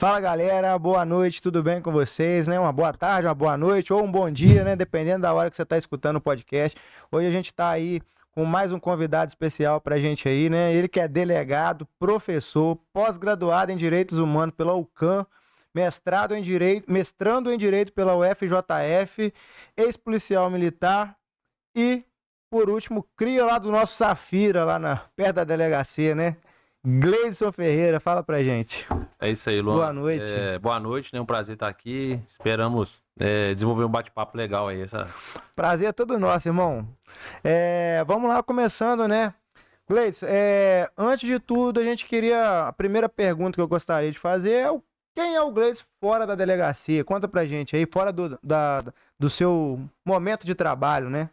Fala galera, boa noite, tudo bem com vocês, né? Uma boa tarde, uma boa noite ou um bom dia, né? Dependendo da hora que você está escutando o podcast. Hoje a gente está aí com mais um convidado especial para a gente aí, né? Ele que é delegado, professor, pós-graduado em Direitos Humanos pela UCAM, mestrando em Direito pela UFJF, ex-policial militar e, por último, cria lá do nosso Safira, perto da delegacia, né? Gleison Ferreira, fala pra gente. É isso aí, Boa Luan. noite. Boa noite, né? Um prazer estar aqui. Esperamos desenvolver um bate-papo legal aí. Prazer é todo nosso, irmão. Vamos lá, começando, né? Gleison, antes de tudo, a primeira pergunta que eu gostaria de fazer é quem é o Gleison fora da delegacia? Conta pra gente aí, fora do seu momento de trabalho, né?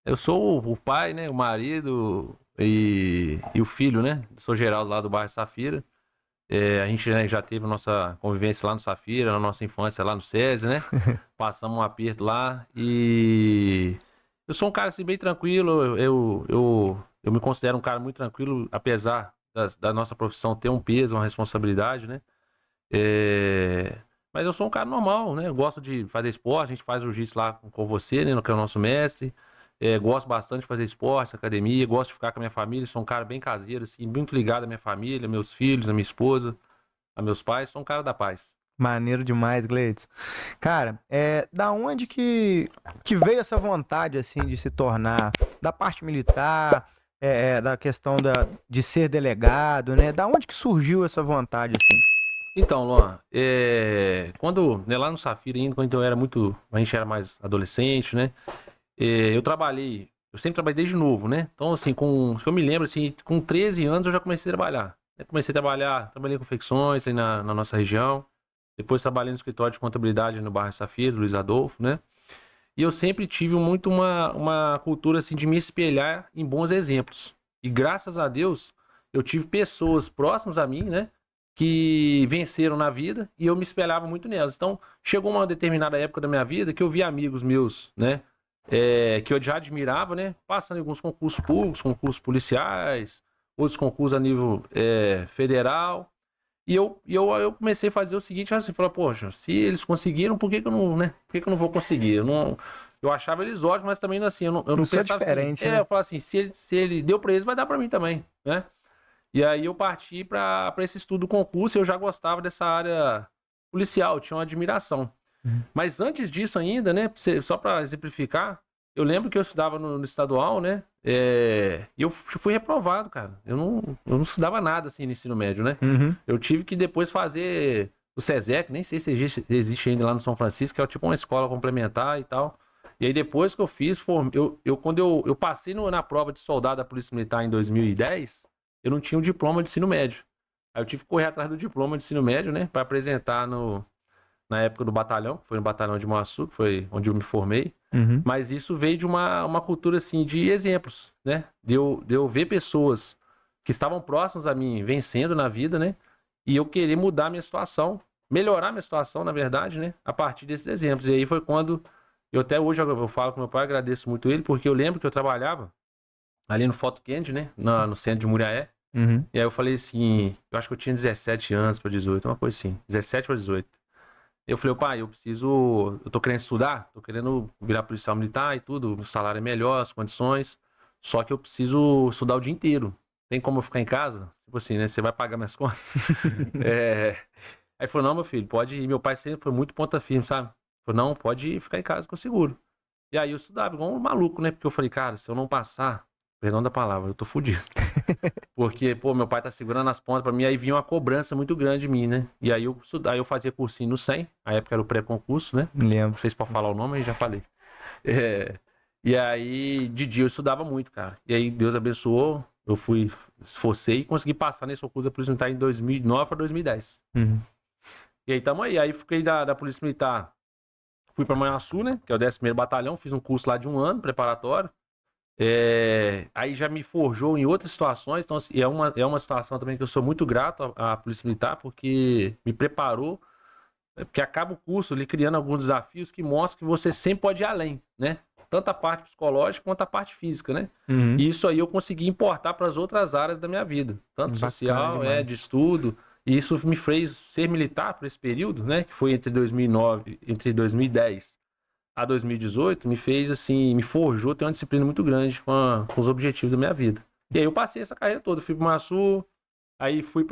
Eu sou o pai, né? O marido e o filho, né? Sou Geraldo lá do bairro Safira. A gente, né, já teve nossa convivência lá no Safira, na nossa infância lá no SESI, né? Passamos um aperto lá e eu sou um cara assim bem tranquilo. Eu me considero um cara muito tranquilo, apesar da nossa profissão ter um peso, uma responsabilidade, né? É, Mas eu sou um cara normal, né? Eu gosto de fazer esporte, a gente faz jiu-jitsu lá com você, né? Que é o nosso mestre. Gosto bastante de fazer esporte, academia, gosto de ficar com a minha família, sou um cara bem caseiro, assim, muito ligado à minha família, meus filhos, à minha esposa, a meus pais, sou um cara da paz. Maneiro demais, Gleison. Cara, da onde que veio essa vontade, assim, de se tornar da parte militar, da questão de ser delegado, né? Da onde que surgiu essa vontade, assim? Então, Luan, quando, né, lá no Safira ainda, quando a gente era mais adolescente, né? Eu sempre trabalhei desde novo, né? Então, assim, se eu me lembro, assim, com 13 anos eu já comecei a trabalhar. Eu comecei a trabalhei em confecções aí na nossa região. Depois trabalhei no escritório de contabilidade no bairro Safira, Luiz Adolfo, né? E eu sempre tive muito uma cultura, assim, de me espelhar em bons exemplos. E graças a Deus, eu tive pessoas próximas a mim, né? Que venceram na vida e eu me espelhava muito nelas. Então, chegou uma determinada época da minha vida que eu vi amigos meus, né? Que eu já admirava, né? Passando em alguns concursos públicos, concursos policiais, outros concursos a nível federal. E eu comecei a fazer o seguinte, assim, falar, poxa, se eles conseguiram, por que que eu não, né? Por que que eu não vou conseguir? Eu achava eles ótimos, mas também assim, eu Não não sou pensava assim. diferente, né? Eu falava assim, se ele deu pra eles, vai dar pra mim também, né? E aí eu parti para esse estudo do concurso, e eu já gostava dessa área policial, tinha uma admiração. Uhum. Mas antes disso ainda, né, só para exemplificar, eu lembro que eu estudava no estadual, né, e eu fui reprovado, cara. Eu não estudava nada assim no ensino médio, né? Uhum. Eu tive que depois fazer o SESEC, nem sei se existe ainda lá no São Francisco, que é tipo uma escola complementar e tal. E aí depois que eu fiz, quando eu passei na prova de soldado da Polícia Militar em 2010, eu não tinha o diploma de ensino médio. Aí eu tive que correr atrás do diploma de ensino médio, né, para apresentar na época do batalhão, que foi no batalhão de Moaçu, que foi onde eu me formei. Uhum. Mas isso veio de uma cultura, assim, de exemplos, né? De eu ver pessoas que estavam próximas a mim vencendo na vida, né? E eu querer mudar a minha situação, melhorar a minha situação, na verdade, né? A partir desses exemplos. E aí foi quando eu até hoje eu falo com meu pai, agradeço muito ele, porque eu lembro que eu trabalhava ali no Foto Candy, né? No centro de Muriaé. Uhum. E aí eu falei assim, eu acho que eu tinha 17 anos para 18, uma coisa assim, 17 para 18. Eu falei, pai, eu tô querendo estudar, tô querendo virar policial militar e tudo, o salário é melhor, as condições, só que eu preciso estudar o dia inteiro. Tem como eu ficar em casa? Tipo assim, né? Você vai pagar minhas contas? É... Aí ele falou, não, meu filho, pode ir. Meu pai sempre foi muito ponta firme, sabe? Ele falou, não, pode ficar em casa que eu seguro. E aí eu estudava igual um maluco, né? Porque eu falei, cara, se eu não passar, perdão da palavra, eu tô fudido. Porque, pô, meu pai tá segurando as pontas pra mim, aí vinha uma cobrança muito grande de mim, né? E aí eu fazia cursinho no 100, a época era o pré-concurso, né? Me Não lembro. sei se pode falar o nome, aí já falei. É, E aí, de dia eu estudava muito, cara. E aí Deus abençoou, eu esforcei e consegui passar nesse concurso da Polícia Militar em 2009 para 2010. Uhum. E aí tamo aí fiquei da Polícia Militar, fui pra Manhuaçu, né? Que é o 11º Batalhão, fiz um curso lá de 1 ano, preparatório. Aí já me forjou em outras situações, então assim, é uma situação também que eu sou muito grato à Polícia Militar, porque me preparou, porque acaba o curso ali criando alguns desafios que mostram que você sempre pode ir além, né? Tanto a parte psicológica quanto a parte física, né? Uhum. E isso aí eu consegui importar para as outras áreas da minha vida, tanto Bacana social, demais. de estudo. E isso me fez ser militar por esse período, né? Que foi entre 2009, entre 2010 a 2018, me fez assim, me forjou ter uma disciplina muito grande com os objetivos da minha vida. E aí eu passei essa carreira toda, fui pro Maçu, aí fui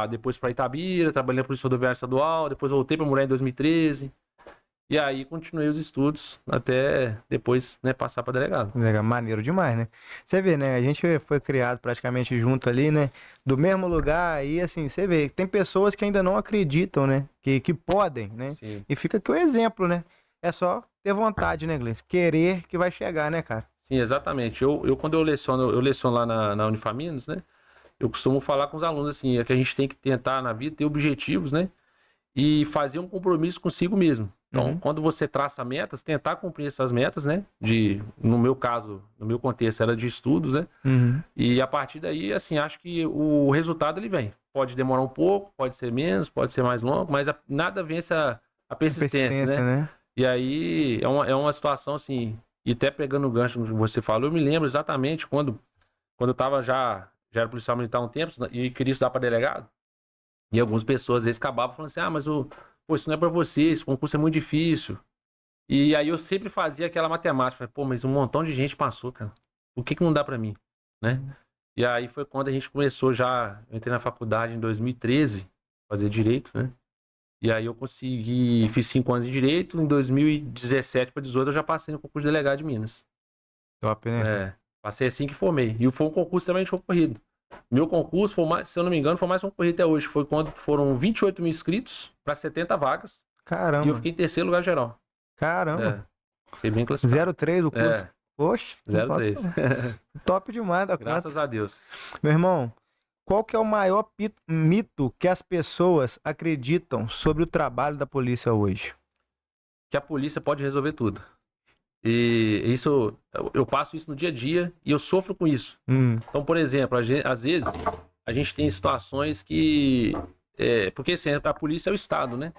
depois para Itabira, trabalhei na Polícia Rodoviária Estadual, depois voltei para morar em 2013. E aí continuei os estudos até depois, né, passar para delegado. Legal, maneiro demais, né? Você vê, né? A gente foi criado praticamente junto ali, né? Do mesmo lugar, aí assim, você vê, tem pessoas que ainda não acreditam, né? Que podem, né? Sim. E fica aqui o exemplo, né? É só ter vontade, né, Gleice? Querer que vai chegar, né, cara? Sim, exatamente. Quando eu leciono lá na Unifaminas, né? Eu costumo falar com os alunos assim, é que a gente tem que tentar na vida ter objetivos, né? E fazer um compromisso consigo mesmo. Então, quando você traça metas, tentar cumprir essas metas, né? No meu caso, no meu contexto, era de estudos, né? Uhum. E a partir daí, assim, acho que o resultado ele vem. Pode demorar um pouco, pode ser menos, pode ser mais longo, mas nada vence a persistência, Persistência, né? né? E aí é uma situação assim, e até pegando o gancho que você falou, eu me lembro exatamente quando eu tava já era policial militar há um tempo e queria estudar para delegado. E algumas pessoas às vezes acabavam falando assim: ah, mas pô, isso não é para você, esse concurso é muito difícil. E aí eu sempre fazia aquela matemática, falei, pô, mas um montão de gente passou, cara. O que não dá para mim, né? E aí foi quando a gente começou já, eu entrei na faculdade em 2013, fazer direito, né? E aí eu consegui, fiz 5 anos de direito, em 2017 para 2018 eu já passei no concurso de delegado de Minas. Top, né? É, passei assim que formei. E foi um concurso extremamente concorrido. Meu concurso, foi mais, se eu não me engano, foi mais concorrido até hoje. Foi quando foram 28 mil inscritos para 70 vagas. E eu Caramba, fiquei em terceiro lugar geral. caramba. É, fiquei bem classificado. 03 o curso. É, Poxa, não posso 03. não. Top demais da conta. Graças a Deus. Meu irmão, qual que é o maior mito que as pessoas acreditam sobre o trabalho da polícia hoje? Que a polícia pode resolver tudo. E isso, eu passo isso no dia a dia e eu sofro com isso. Então, por exemplo, às vezes a gente tem situações que. Porque assim, a polícia é o Estado, né?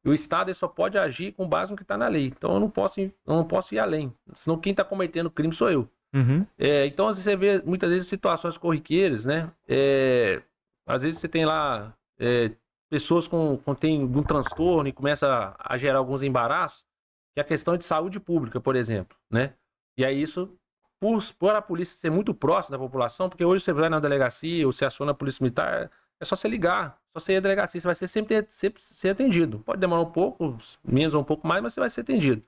E o Estado ele só pode agir com base no que está na lei. Então eu não posso ir além. Senão quem está cometendo crime sou eu. Uhum. Então, às vezes, você vê muitas vezes situações corriqueiras, né? Às vezes você tem lá pessoas tem um transtorno e começa a gerar alguns embaraços, que é a questão de saúde pública, por exemplo, né? E aí isso, por a polícia ser muito próxima da população, porque hoje você vai na delegacia ou você aciona a polícia militar, é só você ligar, só você ir à delegacia, você vai sempre ser atendido. Pode demorar um pouco, menos ou um pouco mais, mas você vai ser atendido.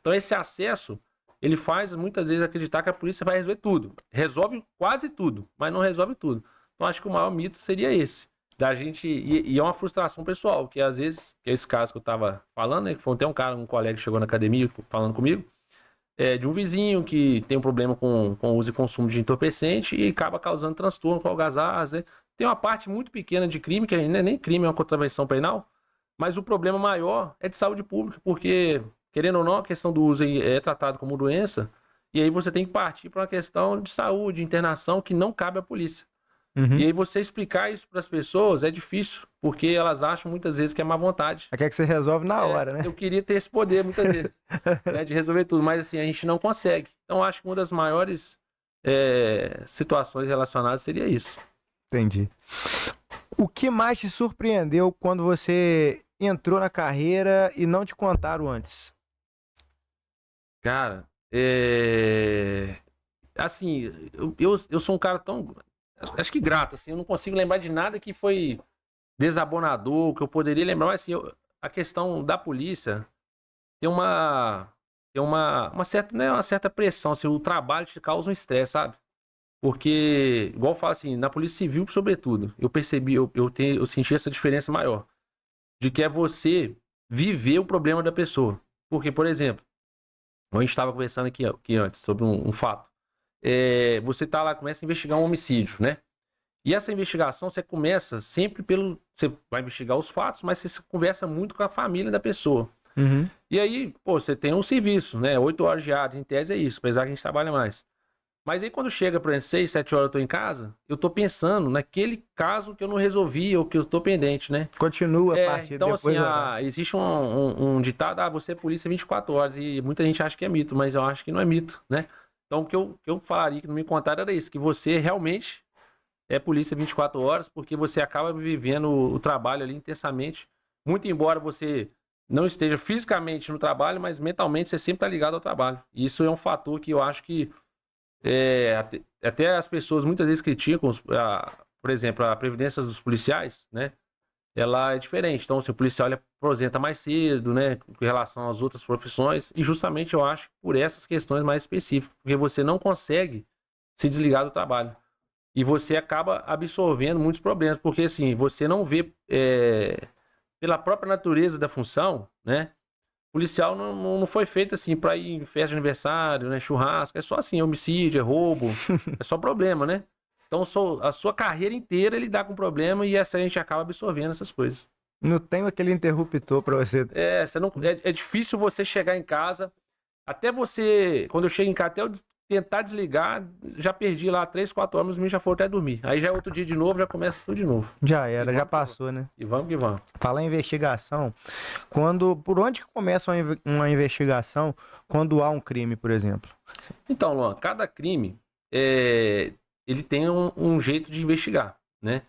Então esse acesso ele faz muitas vezes acreditar que a polícia vai resolver tudo. Resolve quase tudo, mas não resolve tudo. Então acho que o maior mito seria esse. Da gente. E é uma frustração pessoal, que às vezes, que é esse caso que eu tava falando, né? Que foi até um colega que chegou na academia falando comigo, de um vizinho que tem um problema com o uso e consumo de entorpecente e acaba causando transtorno com algazarras, né? Tem uma parte muito pequena de crime, que não é nem crime, é uma contravenção penal, mas o problema maior é de saúde pública, porque querendo ou não, a questão do uso é tratado como doença, e aí você tem que partir para uma questão de saúde, internação, que não cabe à polícia. Uhum. E aí você explicar isso para as pessoas é difícil, porque elas acham muitas vezes que é má vontade. Quer que você resolve na hora, né? Eu queria ter esse poder muitas vezes, né, de resolver tudo, mas assim, a gente não consegue. Então acho que uma das maiores situações relacionadas seria isso. Entendi. O que mais te surpreendeu quando você entrou na carreira e não te contaram antes? Cara, assim, eu sou um cara tão, acho que grato, assim, eu não consigo lembrar de nada que foi desabonador, que eu poderia lembrar, mas assim, a questão da polícia tem uma certa, né, uma certa pressão, assim, o trabalho te causa um estresse, sabe? Porque, igual eu falo assim, na Polícia Civil, sobretudo, eu percebi, eu senti essa diferença maior, de que é você viver o problema da pessoa. Porque, por exemplo, a gente estava conversando aqui antes sobre um fato. Você tá lá, começa a investigar um homicídio, né? E essa investigação, você começa sempre você vai investigar os fatos, mas você conversa muito com a família da pessoa. Uhum. E aí, pô, você tem um serviço, né? 8 horas diárias, em tese é isso, apesar que a gente trabalha mais. Mas aí quando chega, por exemplo, 6, 7 horas eu tô em casa, eu tô pensando naquele caso que eu não resolvi ou que eu tô pendente, né? Continua a partir Então depois. assim, existe um ditado, você é polícia 24 horas, e muita gente acha que é mito, mas eu acho que não é mito, né? Então o que eu falaria que não me contaram era isso, que você realmente é polícia 24 horas, porque você acaba vivendo o trabalho ali intensamente. Muito embora você não esteja fisicamente no trabalho, mas mentalmente você sempre está ligado ao trabalho. E isso é um fator que eu acho que até as pessoas muitas vezes criticam, por exemplo, a previdência dos policiais, né? Ela é diferente. Então, assim, o policial ele aposenta mais cedo, né? Com relação às outras profissões. E justamente eu acho por essas questões mais específicas. Porque você não consegue se desligar do trabalho. E você acaba absorvendo muitos problemas. Porque, assim, você não vê, pela própria natureza da função, né? Policial não foi feito assim para ir em festa de aniversário, né? Churrasco. É só assim, homicídio, é roubo. É só problema, né? Então a sua carreira inteira ele dá com problema e essa a gente acaba absorvendo essas coisas. Não tem aquele interruptor pra você. Você não, é difícil você chegar em casa. Até você, quando eu chego em casa, até eu tentar desligar, já perdi lá 3, 4 horas, os meninos já foram até dormir. Aí já é outro dia de novo, já começa tudo de novo. Já era, já passou, né? E vamos que vamos. Falar em investigação, por onde que começa uma investigação quando há um crime, por exemplo? Então, Luan, cada crime ele tem um jeito de investigar, né?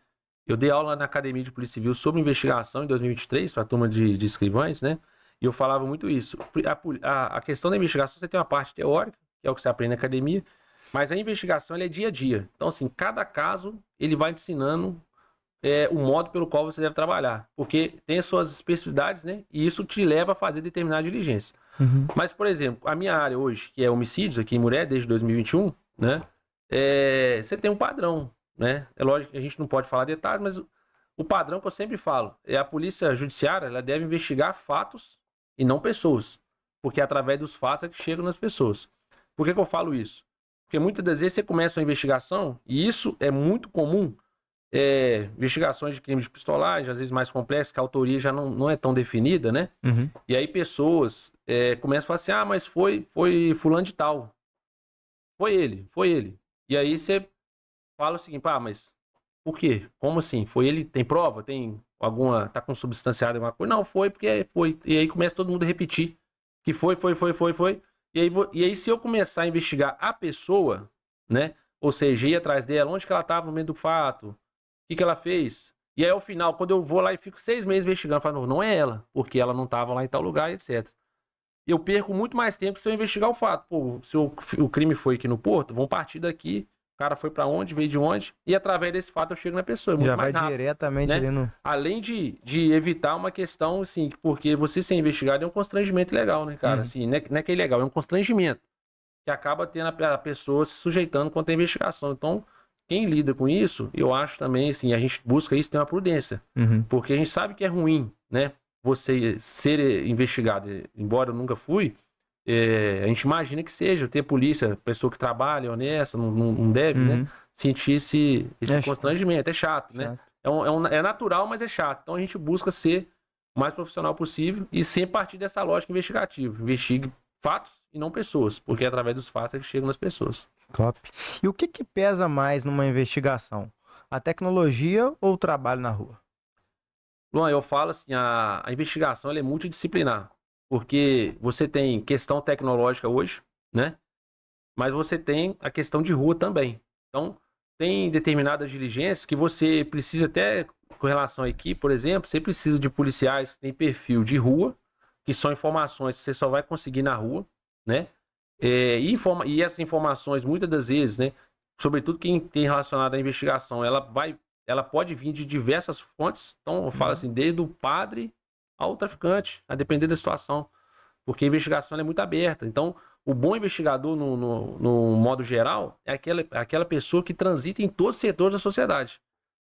Eu dei aula na Academia de Polícia Civil sobre investigação em 2023 para a turma de escrivães, né? E eu falava muito isso. A questão da investigação, você tem uma parte teórica, que é o que você aprende na academia, mas a investigação ela é dia a dia. Então, assim, cada caso ele vai te ensinando o modo pelo qual você deve trabalhar, porque tem as suas especificidades, né? E isso te leva a fazer determinada diligência. Uhum. Mas, por exemplo, a minha área hoje, que é homicídios aqui em Muré, desde 2021, né? Você tem um padrão, né? É lógico que a gente não pode falar detalhes, mas o padrão que eu sempre falo é a polícia judiciária, ela deve investigar fatos e não pessoas, porque é através dos fatos é que chegam nas pessoas. Por que eu falo isso? Porque muitas das vezes você começa uma investigação, e isso é muito comum, investigações de crimes de pistolagem, às vezes mais complexas, que a autoria já não é tão definida, né? Uhum. E aí pessoas começam a falar assim, mas foi fulano de tal. Foi ele. E aí você fala o seguinte, mas por quê? Como assim? Foi ele? Tem prova? Tem tá consubstanciado alguma coisa? Não, foi porque foi. E aí começa todo mundo a repetir que foi. E aí se eu começar a investigar a pessoa, né? Ou seja, ir atrás dela, onde que ela estava no meio do fato, o que ela fez? E aí, ao final, quando eu vou lá e fico 6 meses investigando, eu falo, não é ela, porque ela não estava lá em tal lugar, etc. Eu perco muito mais tempo se eu investigar o fato. Pô, se o crime foi aqui no Porto, vão partir daqui, o cara foi para onde, veio de onde, e através desse fato eu chego na pessoa. É muito Já mais vai rápido, diretamente né? ali no... Além de evitar uma questão, assim, porque você ser investigado é um constrangimento legal, né, cara? Assim, não é que é ilegal, é um constrangimento que acaba tendo a pessoa se sujeitando quanto à investigação. Então, quem lida com isso, eu acho também, assim, a gente busca isso, tem uma prudência. Uhum. Porque a gente sabe que é ruim, né? Você ser investigado, embora eu nunca fui, a gente imagina que seja, ter polícia, pessoa que trabalha, honesta, não deve, né? Sentir esse constrangimento. É chato, né? É natural, mas é chato. Então a gente busca ser o mais profissional possível e sempre partir dessa lógica investigativa. Investigue fatos e não pessoas, porque é através dos fatos que chegam nas pessoas. Top. E o que pesa mais numa investigação? A tecnologia ou o trabalho na rua? Luan, eu falo assim, a investigação ela é multidisciplinar, porque você tem questão tecnológica hoje, né? Mas você tem a questão de rua também. Então, tem determinadas diligências que você precisa até, com relação à equipe, por exemplo, você precisa de policiais que têm perfil de rua, que são informações que você só vai conseguir na rua, né? E essas informações, muitas das vezes, né? Sobretudo quem tem relacionado à investigação, ela pode vir de diversas fontes. Então, eu falo assim, desde o padre ao traficante, a depender da situação. Porque a investigação é muito aberta. Então, o bom investigador, no modo geral, é aquela pessoa que transita em todos os setores da sociedade.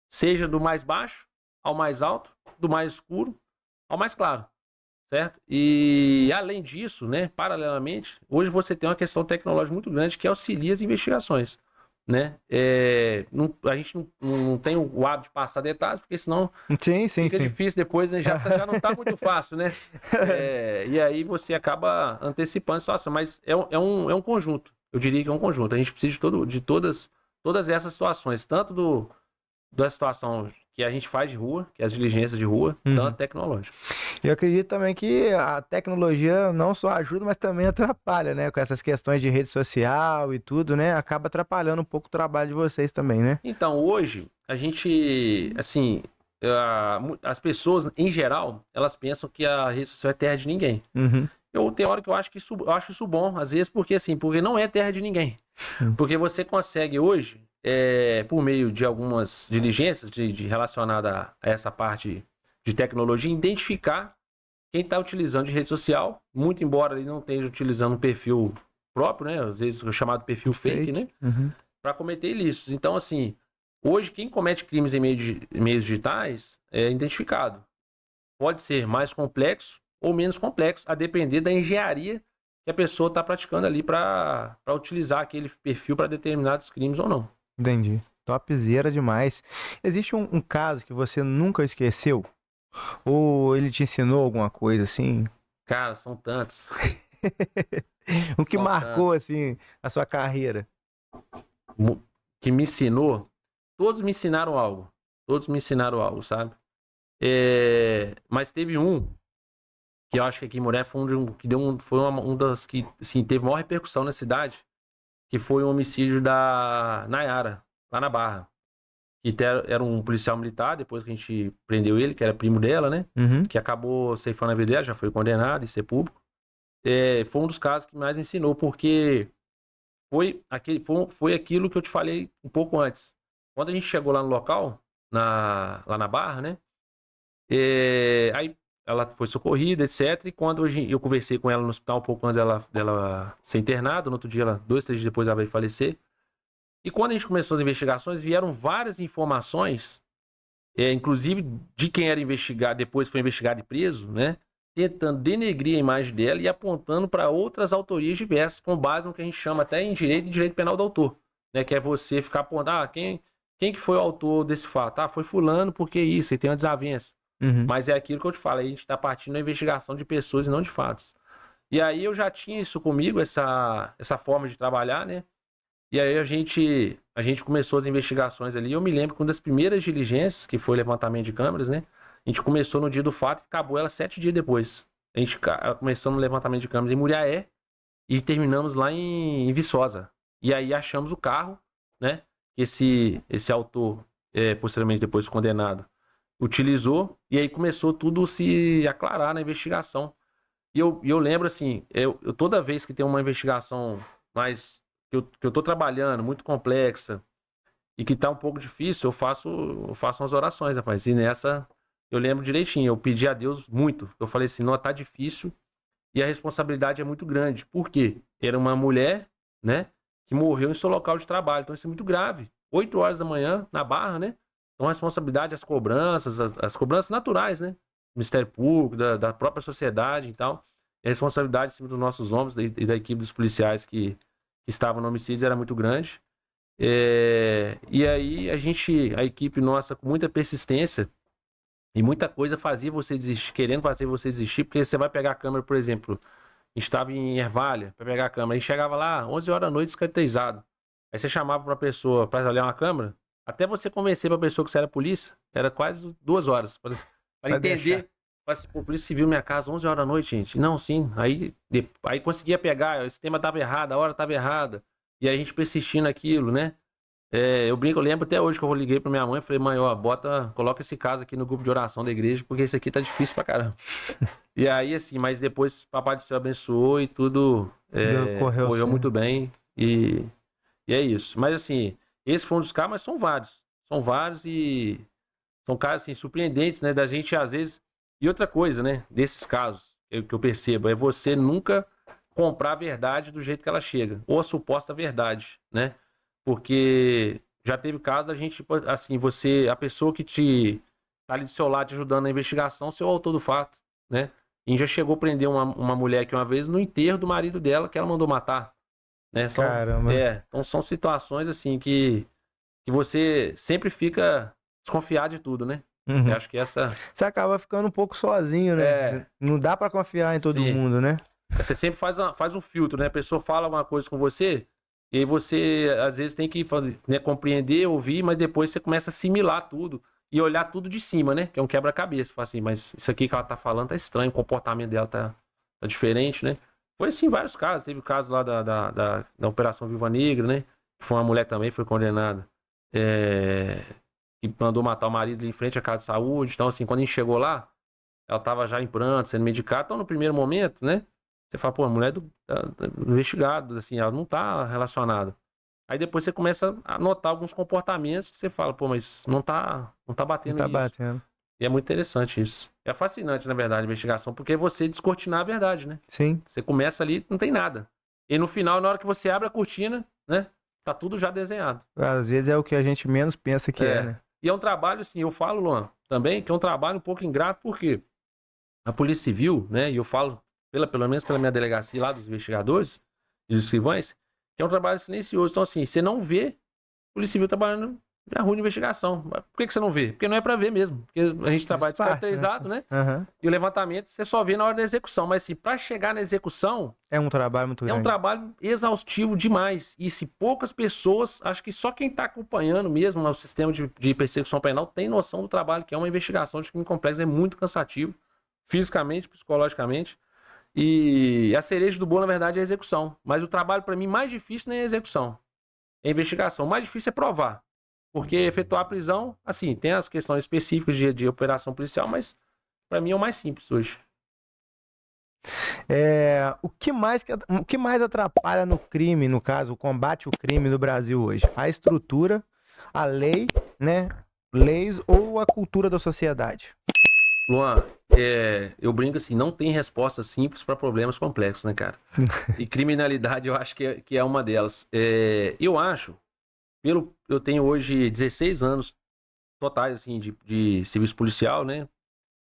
Seja do mais baixo ao mais alto, do mais escuro ao mais claro. Certo? E, além disso, né, paralelamente, hoje você tem uma questão tecnológica muito grande que auxilia as investigações. Né? A gente não tem o hábito de passar detalhes, porque senão fica difícil depois, né? Já não está muito fácil, né? E aí você acaba antecipando a situação, mas é um conjunto, eu diria que é um conjunto. A gente precisa de todas essas situações, tanto da situação que a gente faz de rua, que é as diligências de rua, tanto tecnológica. Eu acredito também que a tecnologia não só ajuda, mas também atrapalha, né? Com essas questões de rede social e tudo, né? Acaba atrapalhando um pouco o trabalho de vocês também, né? Então, hoje, a gente, assim, as pessoas, em geral, elas pensam que a rede social é terra de ninguém. Uhum. Tem hora que eu acho isso bom, às vezes, porque assim, porque não é terra de ninguém. Hum. Porque você consegue hoje, por meio de algumas diligências relacionada a essa parte de tecnologia, identificar quem está utilizando de rede social, muito embora ele não esteja utilizando um perfil próprio, né? Às vezes o chamado perfil fake, né? Uhum. Para cometer ilícitos. Então, assim, hoje quem comete crimes em meios digitais é identificado. Pode ser mais complexo ou menos complexo, a depender da engenharia que a pessoa está praticando ali para utilizar aquele perfil para determinados crimes ou não. Entendi. Topzera demais. Existe um caso que você nunca esqueceu? Ou ele te ensinou alguma coisa assim? Cara, são tantos. O que São marcou, tantos. assim, a sua carreira? Que me ensinou. Todos me ensinaram algo. Todos me ensinaram algo, sabe? Mas teve um que eu acho que aqui em Muré foi que deu foi um das que assim, teve maior repercussão na cidade, que foi o homicídio da Nayara, lá na Barra. Que era um policial militar, depois que a gente prendeu ele, que era primo dela, né? Uhum. Que acabou ceifando a vida dela, já foi condenado em ser público. Foi um dos casos que mais me ensinou, porque foi aquilo que eu te falei um pouco antes. Quando a gente chegou lá no local, lá na Barra, né? Aí ela foi socorrida, etc. E quando eu conversei com ela no hospital um pouco antes dela ser internada, no outro dia, 2, 3 dias depois ela veio falecer. E quando a gente começou as investigações, vieram várias informações, inclusive de quem era investigado, depois foi investigado e preso, né? Tentando denegrir a imagem dela e apontando para outras autorias diversas, com base no que a gente chama até em direito penal do autor, né? Que é você ficar apontando, quem que foi o autor desse fato? Ah, foi fulano, porque isso, e tem uma desavença. Uhum. Mas é aquilo que eu te falei, a gente está partindo da investigação de pessoas e não de fatos. E aí eu já tinha isso comigo, essa forma de trabalhar, né? E aí a gente começou as investigações ali. Eu me lembro que uma das primeiras diligências, que foi o levantamento de câmeras, né? A gente começou no dia do fato e acabou ela 7 dias depois. A gente começou no levantamento de câmeras em Muriaé e terminamos lá em Viçosa. E aí achamos o carro, né? Que esse autor, posteriormente depois condenado, utilizou. E aí começou tudo a se aclarar na investigação. E eu lembro assim, eu toda vez que tem uma investigação mais que eu tô trabalhando, muito complexa, e que tá um pouco difícil, eu faço umas orações, rapaz. E nessa, eu lembro direitinho, eu pedi a Deus muito. Eu falei assim, não, tá difícil e a responsabilidade é muito grande. Por quê? Era uma mulher, né, que morreu em seu local de trabalho. Então isso é muito grave. 8 horas da manhã, na Barra, né? Então a responsabilidade, as cobranças, as cobranças naturais, né? Ministério Público, da própria sociedade e tal. E a responsabilidade em cima dos nossos ombros e da equipe dos policiais que estavam no homicídio era muito grande. E aí a equipe nossa, com muita persistência e muita coisa, fazia você desistir, querendo fazer você desistir, porque você vai pegar a câmera, por exemplo, a gente estava em Ervalha para pegar a câmera, a gente chegava lá 11 horas da noite descaracterizado. Aí você chamava para a pessoa para olhar uma câmera, até você convencer para a pessoa que você era polícia, era quase 2 horas para entender. Fala assim, pô, polícia civil minha casa 11 horas da noite, gente. Não, sim. Aí conseguia pegar, o sistema estava errado, a hora estava errada. E a gente persistindo naquilo, né? Eu lembro até hoje que eu liguei pra minha mãe e falei, mãe, ó, coloca esse caso aqui no grupo de oração da igreja, porque esse aqui tá difícil pra caramba. E aí, assim, mas depois o Papai do Céu abençoou e tudo correu muito bem. E é isso. Mas assim, esse foi um dos casos, mas são vários. São vários e são casos, assim, surpreendentes, né? Da gente, às vezes... E outra coisa, né? Desses casos, que eu percebo, é você nunca comprar a verdade do jeito que ela chega. Ou a suposta verdade, né? Porque já teve caso da gente, assim, a pessoa que tá ali do seu lado te ajudando na investigação, ser o autor do fato, né? E já chegou a prender uma mulher aqui uma vez no enterro do marido dela, que ela mandou matar, né? Caramba. Então são situações, assim, que você sempre fica desconfiado de tudo, né? Uhum. Eu acho que Você acaba ficando um pouco sozinho, né? Não dá pra confiar em todo mundo, né? Você sempre faz um filtro, né? A pessoa fala alguma coisa com você, e aí você, às vezes, tem que, né, compreender, ouvir, mas depois você começa a assimilar tudo. e olhar tudo de cima, né? Que é um quebra-cabeça. Fala assim, mas isso aqui que ela tá falando tá estranho, o comportamento dela tá diferente, né? Foi assim vários casos. Teve o caso lá da Operação Viúva Negra, né? Que foi uma mulher também, foi condenada. Que mandou matar o marido ali em frente à casa de saúde. Então, assim, quando a gente chegou lá, ela tava já em pranto, sendo medicada. Então, no primeiro momento, né? Você fala, pô, a mulher do investigado, assim, ela não tá relacionada. Aí depois você começa a notar alguns comportamentos que você fala, pô, mas não tá Não batendo tá isso. batendo. E é muito interessante isso. É fascinante, na verdade, a investigação, porque é você descortinar a verdade, né? Sim. Você começa ali, não tem nada. E no final, na hora que você abre a cortina, né? Tá tudo já desenhado. Às vezes é o que a gente menos pensa que é, né? E é um trabalho, assim, eu falo, Luan, também, que é um trabalho um pouco ingrato, porque a Polícia Civil, né? E eu falo, pelo menos pela minha delegacia lá dos investigadores e dos escrivães, que é um trabalho silencioso. Então, assim, você não vê Polícia Civil trabalhando na rua de investigação. Por que você não vê? Porque não é pra ver mesmo. Porque a gente trabalha descaracterizado, né? Uhum. E o levantamento você só vê na hora da execução. Mas, assim, pra chegar na execução, É um trabalho muito é grande. um trabalho exaustivo demais. E se poucas pessoas, acho que só quem está acompanhando mesmo o sistema de persecução penal tem noção do trabalho que é uma investigação de crime complexo. É muito cansativo, fisicamente, psicologicamente. E a cereja do bolo, na verdade, é a execução. Mas o trabalho, para mim, mais difícil nem é a execução. É a investigação. O mais difícil é provar. Porque efetuar a prisão, assim, tem as questões específicas de operação policial, mas para mim é o mais simples hoje. O que mais atrapalha no crime, no caso, o combate ao crime no Brasil hoje? A estrutura, a lei, né? Leis ou a cultura da sociedade? Luan, eu brinco assim, não tem resposta simples para problemas complexos, né, cara? E criminalidade eu acho que é uma delas. Eu acho, eu tenho hoje 16 anos totais, assim, de serviço policial, né?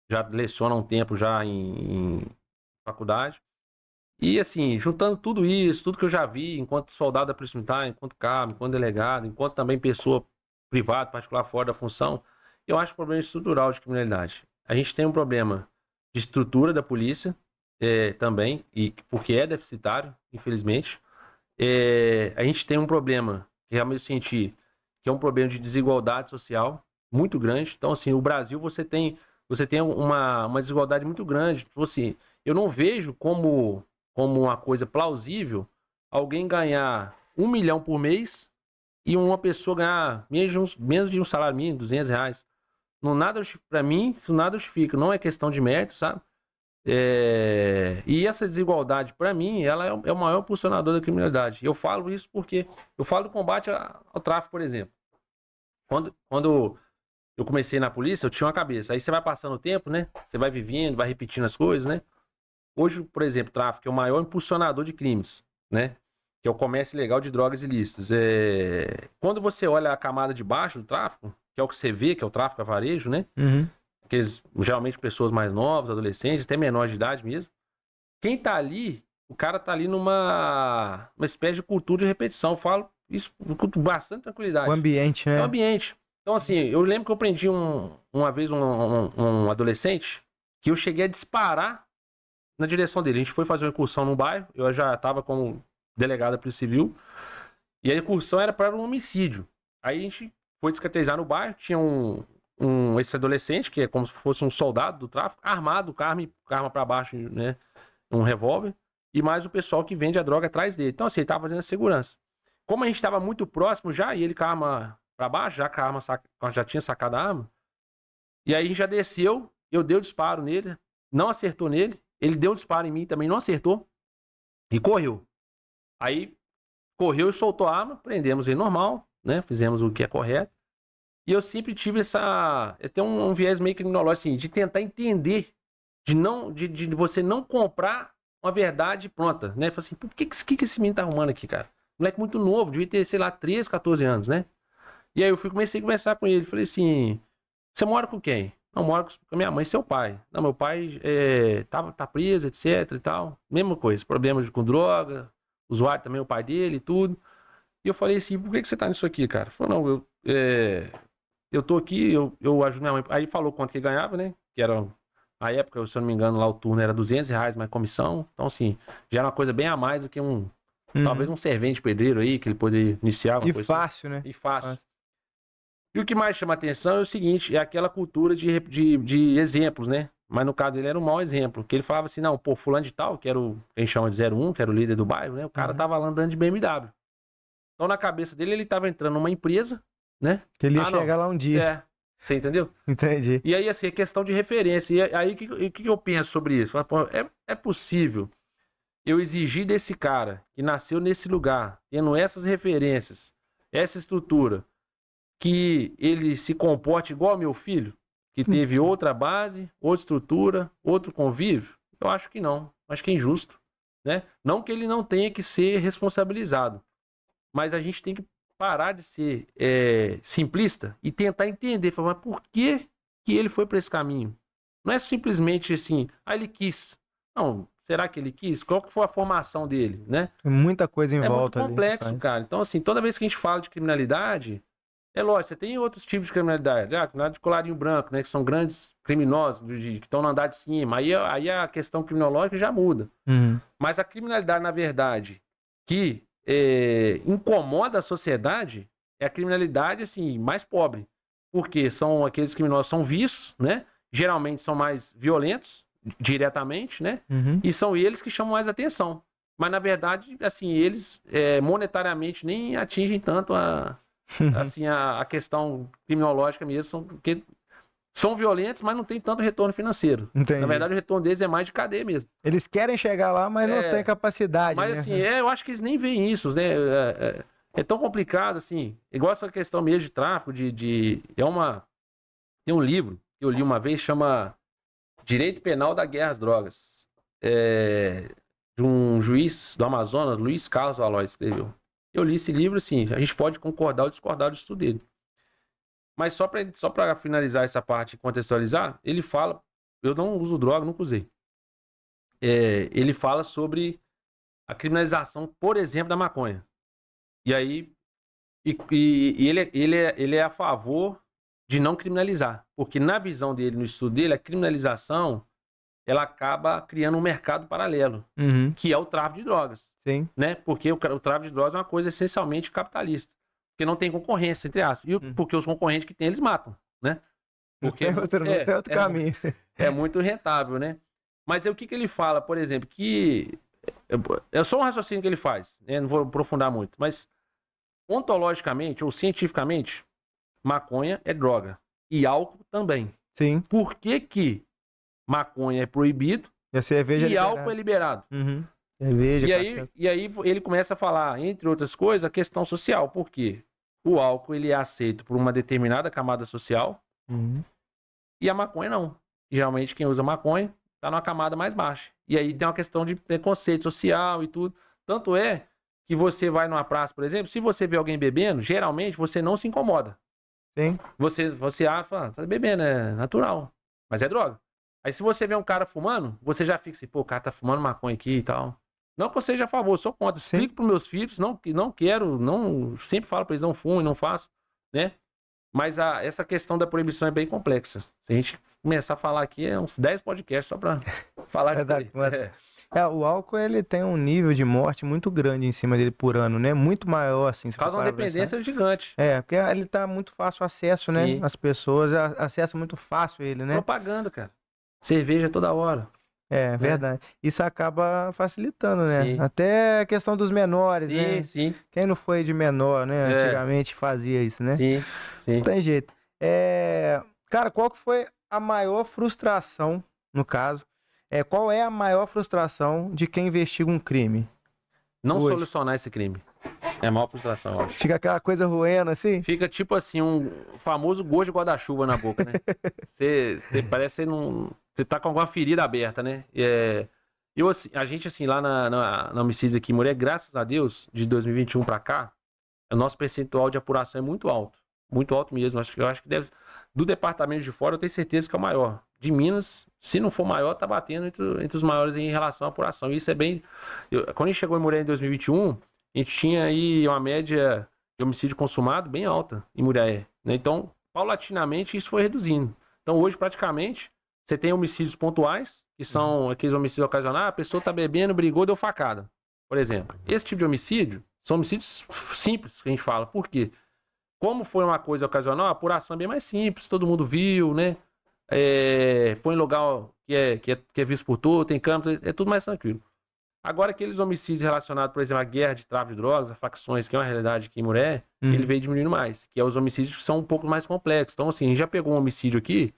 Já leciono há um tempo já em faculdade. E assim, juntando tudo isso, tudo que eu já vi, enquanto soldado da Polícia Militar, enquanto cabo, enquanto delegado, enquanto também pessoa privada, particular, fora da função, eu acho um problema estrutural de criminalidade. A gente tem um problema de estrutura da polícia também, e porque é deficitário, infelizmente. A gente tem um problema, que realmente eu senti, que é um problema de desigualdade social muito grande. Então, assim, o Brasil, você tem uma desigualdade muito grande. Então, assim, eu não vejo como uma coisa plausível alguém ganhar 1 milhão por mês e uma pessoa ganhar menos de um salário mínimo, R$ 200. Não nada, para mim, isso nada justifica. Não é questão de mérito, sabe? E essa desigualdade, para mim, ela é o maior impulsionador da criminalidade. Eu falo isso porque eu falo do combate ao tráfico, por exemplo. Quando eu comecei na polícia, eu tinha uma cabeça. Aí você vai passando o tempo, né? Você vai vivendo, vai repetindo as coisas, né? Hoje, por exemplo, o tráfico é o maior impulsionador de crimes, né? Que é o comércio ilegal de drogas ilícitas. Quando você olha a camada de baixo do tráfico, que é o que você vê, que é o tráfico a varejo, né? Uhum. Geralmente pessoas mais novas, adolescentes, até menores de idade mesmo. Quem tá ali, o cara tá ali numa espécie de cultura de repetição. Eu falo isso com bastante tranquilidade. O ambiente, É o né? ambiente. Então, assim, eu lembro que eu prendi uma vez um adolescente que eu cheguei a disparar na direção dele. A gente foi fazer uma incursão no bairro, eu já estava como delegado da Polícia Civil, e a incursão era para um homicídio. Aí a gente foi descaracterizar no bairro, tinha esse adolescente, que é como se fosse um soldado do tráfico, armado, com a arma para baixo, né, um revólver, e mais o pessoal que vende a droga atrás dele. Então, assim, ele estava fazendo a segurança. Como a gente estava muito próximo já, e ele com a arma para baixo, já com a arma já tinha sacado a arma, e aí a gente já desceu, eu dei o disparo nele, não acertou nele, ele deu um disparo em mim também, não acertou, e correu. Aí correu e soltou a arma, prendemos ele normal, né? Fizemos o que é correto. E eu sempre tive tem um viés meio criminológico, assim, de tentar entender, de você não comprar uma verdade pronta, né? Falei assim, por que esse menino tá arrumando aqui, cara? Moleque muito novo, devia ter, sei lá, 13, 14 anos, né? E aí comecei a conversar com ele, falei assim, você mora com quem? Não, moro com a minha mãe e seu pai. Não, meu pai tá preso, etc e tal. Mesma coisa, problemas com droga, usuário também, o pai dele e tudo. E eu falei assim, por que você tá nisso aqui, cara? Ele falou, não, eu tô aqui, eu ajudo minha mãe. Aí ele falou quanto que ganhava, né? Que era, na época, se eu não me engano, lá o turno era R$ 200 mais comissão. Então, assim, já era uma coisa bem a mais do que talvez um servente pedreiro aí, que ele poderia iniciar uma E coisa fácil, assim. né? E fácil. E o que mais chama atenção é o seguinte, é aquela cultura de exemplos, né? Mas no caso dele era um mau exemplo, que ele falava assim, não, pô, fulano de tal, que era o, que a gente chama de 01, que era o líder do bairro, né? O cara tava lá andando de BMW. Então na cabeça dele, ele tava entrando numa empresa, né? Que ele ia chegar lá um dia. É, você entendeu? Entendi. E aí, assim, é questão de referência. E aí, o que eu penso sobre isso? Falo, pô, é possível eu exigir desse cara que nasceu nesse lugar, tendo essas referências, essa estrutura, que ele se comporte igual ao meu filho, que teve outra base, outra estrutura, outro convívio? Eu acho que não. Acho que é injusto, né? Não que ele não tenha que ser responsabilizado, mas a gente tem que parar de ser simplista e tentar entender, falar, mas por que ele foi para esse caminho? Não é simplesmente assim, ele quis. Não, será que ele quis? Qual que foi a formação dele, né? Muita coisa em É volta muito complexo, ali. cara. Então, assim, toda vez que a gente fala de criminalidade, é lógico, você tem outros tipos de criminalidade. Criminalidade de colarinho branco, né? Que são grandes criminosos, que estão no andar de cima. Aí a questão criminológica já muda. Mas a criminalidade, na verdade, que incomoda a sociedade, é a criminalidade, assim, mais pobre. Porque são aqueles criminosos, são vícios, né? Geralmente são mais violentos, diretamente, né? E são eles que chamam mais atenção. Mas, na verdade, assim, eles monetariamente nem atingem tanto assim, a questão criminológica mesmo, porque são violentos, mas não tem tanto retorno financeiro. Entendi. Na verdade, o retorno deles é mais de cadeia mesmo. Eles querem chegar lá, mas não tem capacidade, mas, né? assim, eu acho que eles nem veem isso, né? É tão complicado, assim, igual essa questão mesmo de tráfico, tem um livro que eu li uma vez, chama Direito Penal da Guerra às Drogas. De um juiz do Amazonas, Luiz Carlos Valois, escreveu. Eu li esse livro, assim, a gente pode concordar ou discordar do estudo dele. Mas só para finalizar essa parte e contextualizar, ele fala, eu não uso droga, nunca usei. Ele fala sobre a criminalização, por exemplo, da maconha. E aí, ele é a favor de não criminalizar. Porque na visão dele, no estudo dele, a criminalização, ela acaba criando um mercado paralelo, que é o tráfico de drogas. Sim. Né? Porque o tráfico de drogas é uma coisa essencialmente capitalista. Porque não tem concorrência, entre aspas. E porque os concorrentes que tem, eles matam, né? Porque não tem outro caminho. É muito rentável, né? Mas o que ele fala, por exemplo, que... É só um raciocínio que ele faz, né? Não vou aprofundar muito. Mas, ontologicamente ou cientificamente, maconha é droga. E álcool também. Sim. Por que maconha é proibido e a cerveja e álcool é liberado? Cerveja, e aí ele começa a falar, entre outras coisas, a questão social. Por quê? O álcool ele é aceito por uma determinada camada social e a maconha não. Geralmente quem usa maconha está numa camada mais baixa. E aí tem uma questão de preconceito social e tudo. Tanto é que você vai numa praça, por exemplo, se você vê alguém bebendo, geralmente você não se incomoda. Sim. Você fala, tá bebendo, é natural. Mas é droga. Aí se você vê um cara fumando, você já fica assim, pô, o cara tá fumando maconha aqui e tal. Não que eu seja a favor, sou contra. Explico para meus filhos, não quero, sempre falo para eles não fumem, não façam, né? Mas essa questão da proibição é bem complexa. Se a gente começar a falar aqui, é uns 10 podcasts só para falar disso aí. O álcool, ele tem um nível de morte muito grande em cima dele por ano, né? Muito maior, assim. Causa uma dependência gigante. Porque ele tá muito fácil acesso, né? As pessoas acessam muito fácil ele, né? Propaganda, cara. Cerveja toda hora. Verdade. Isso acaba facilitando, né? Sim. Até a questão dos menores, né? Sim. Quem não foi de menor, né? Antigamente fazia isso, né? Sim. Não tem jeito. Cara, qual que foi a maior frustração, no caso? Qual é a maior frustração de quem investiga um crime? Não solucionar esse crime. É a maior frustração, eu acho. Fica aquela coisa roendo assim? Fica tipo assim, um famoso gosto de guarda-chuva na boca, né? Você parece que você tá com alguma ferida aberta, né? A gente, assim, lá na homicídios aqui em Muré, graças a Deus, de 2021 pra cá, o nosso percentual de apuração é muito alto. Muito alto mesmo. Eu acho que deve... Do departamento de fora, eu tenho certeza que é o maior. De Minas, se não for maior, tá batendo entre os maiores em relação à apuração. Isso é bem... Quando a gente chegou em Muré em 2021, a gente tinha aí uma média de homicídio consumado bem alta em Muriaé, né? Então, paulatinamente, isso foi reduzindo. Então, hoje, praticamente, você tem homicídios pontuais, que são aqueles homicídios ocasionais, a pessoa tá bebendo, brigou, deu facada, por exemplo. Esse tipo de homicídio são homicídios simples, que a gente fala. Por quê? Como foi uma coisa ocasional, a apuração é bem mais simples, todo mundo viu, né? Foi em lugar que é visto por todos, tem câmera, é tudo mais tranquilo. Agora, aqueles homicídios relacionados, por exemplo, à guerra de tráfico de drogas, a facções, que é uma realidade aqui em Muré, ele veio diminuindo mais, que é os homicídios que são um pouco mais complexos. Então, assim, a gente já pegou um homicídio aqui,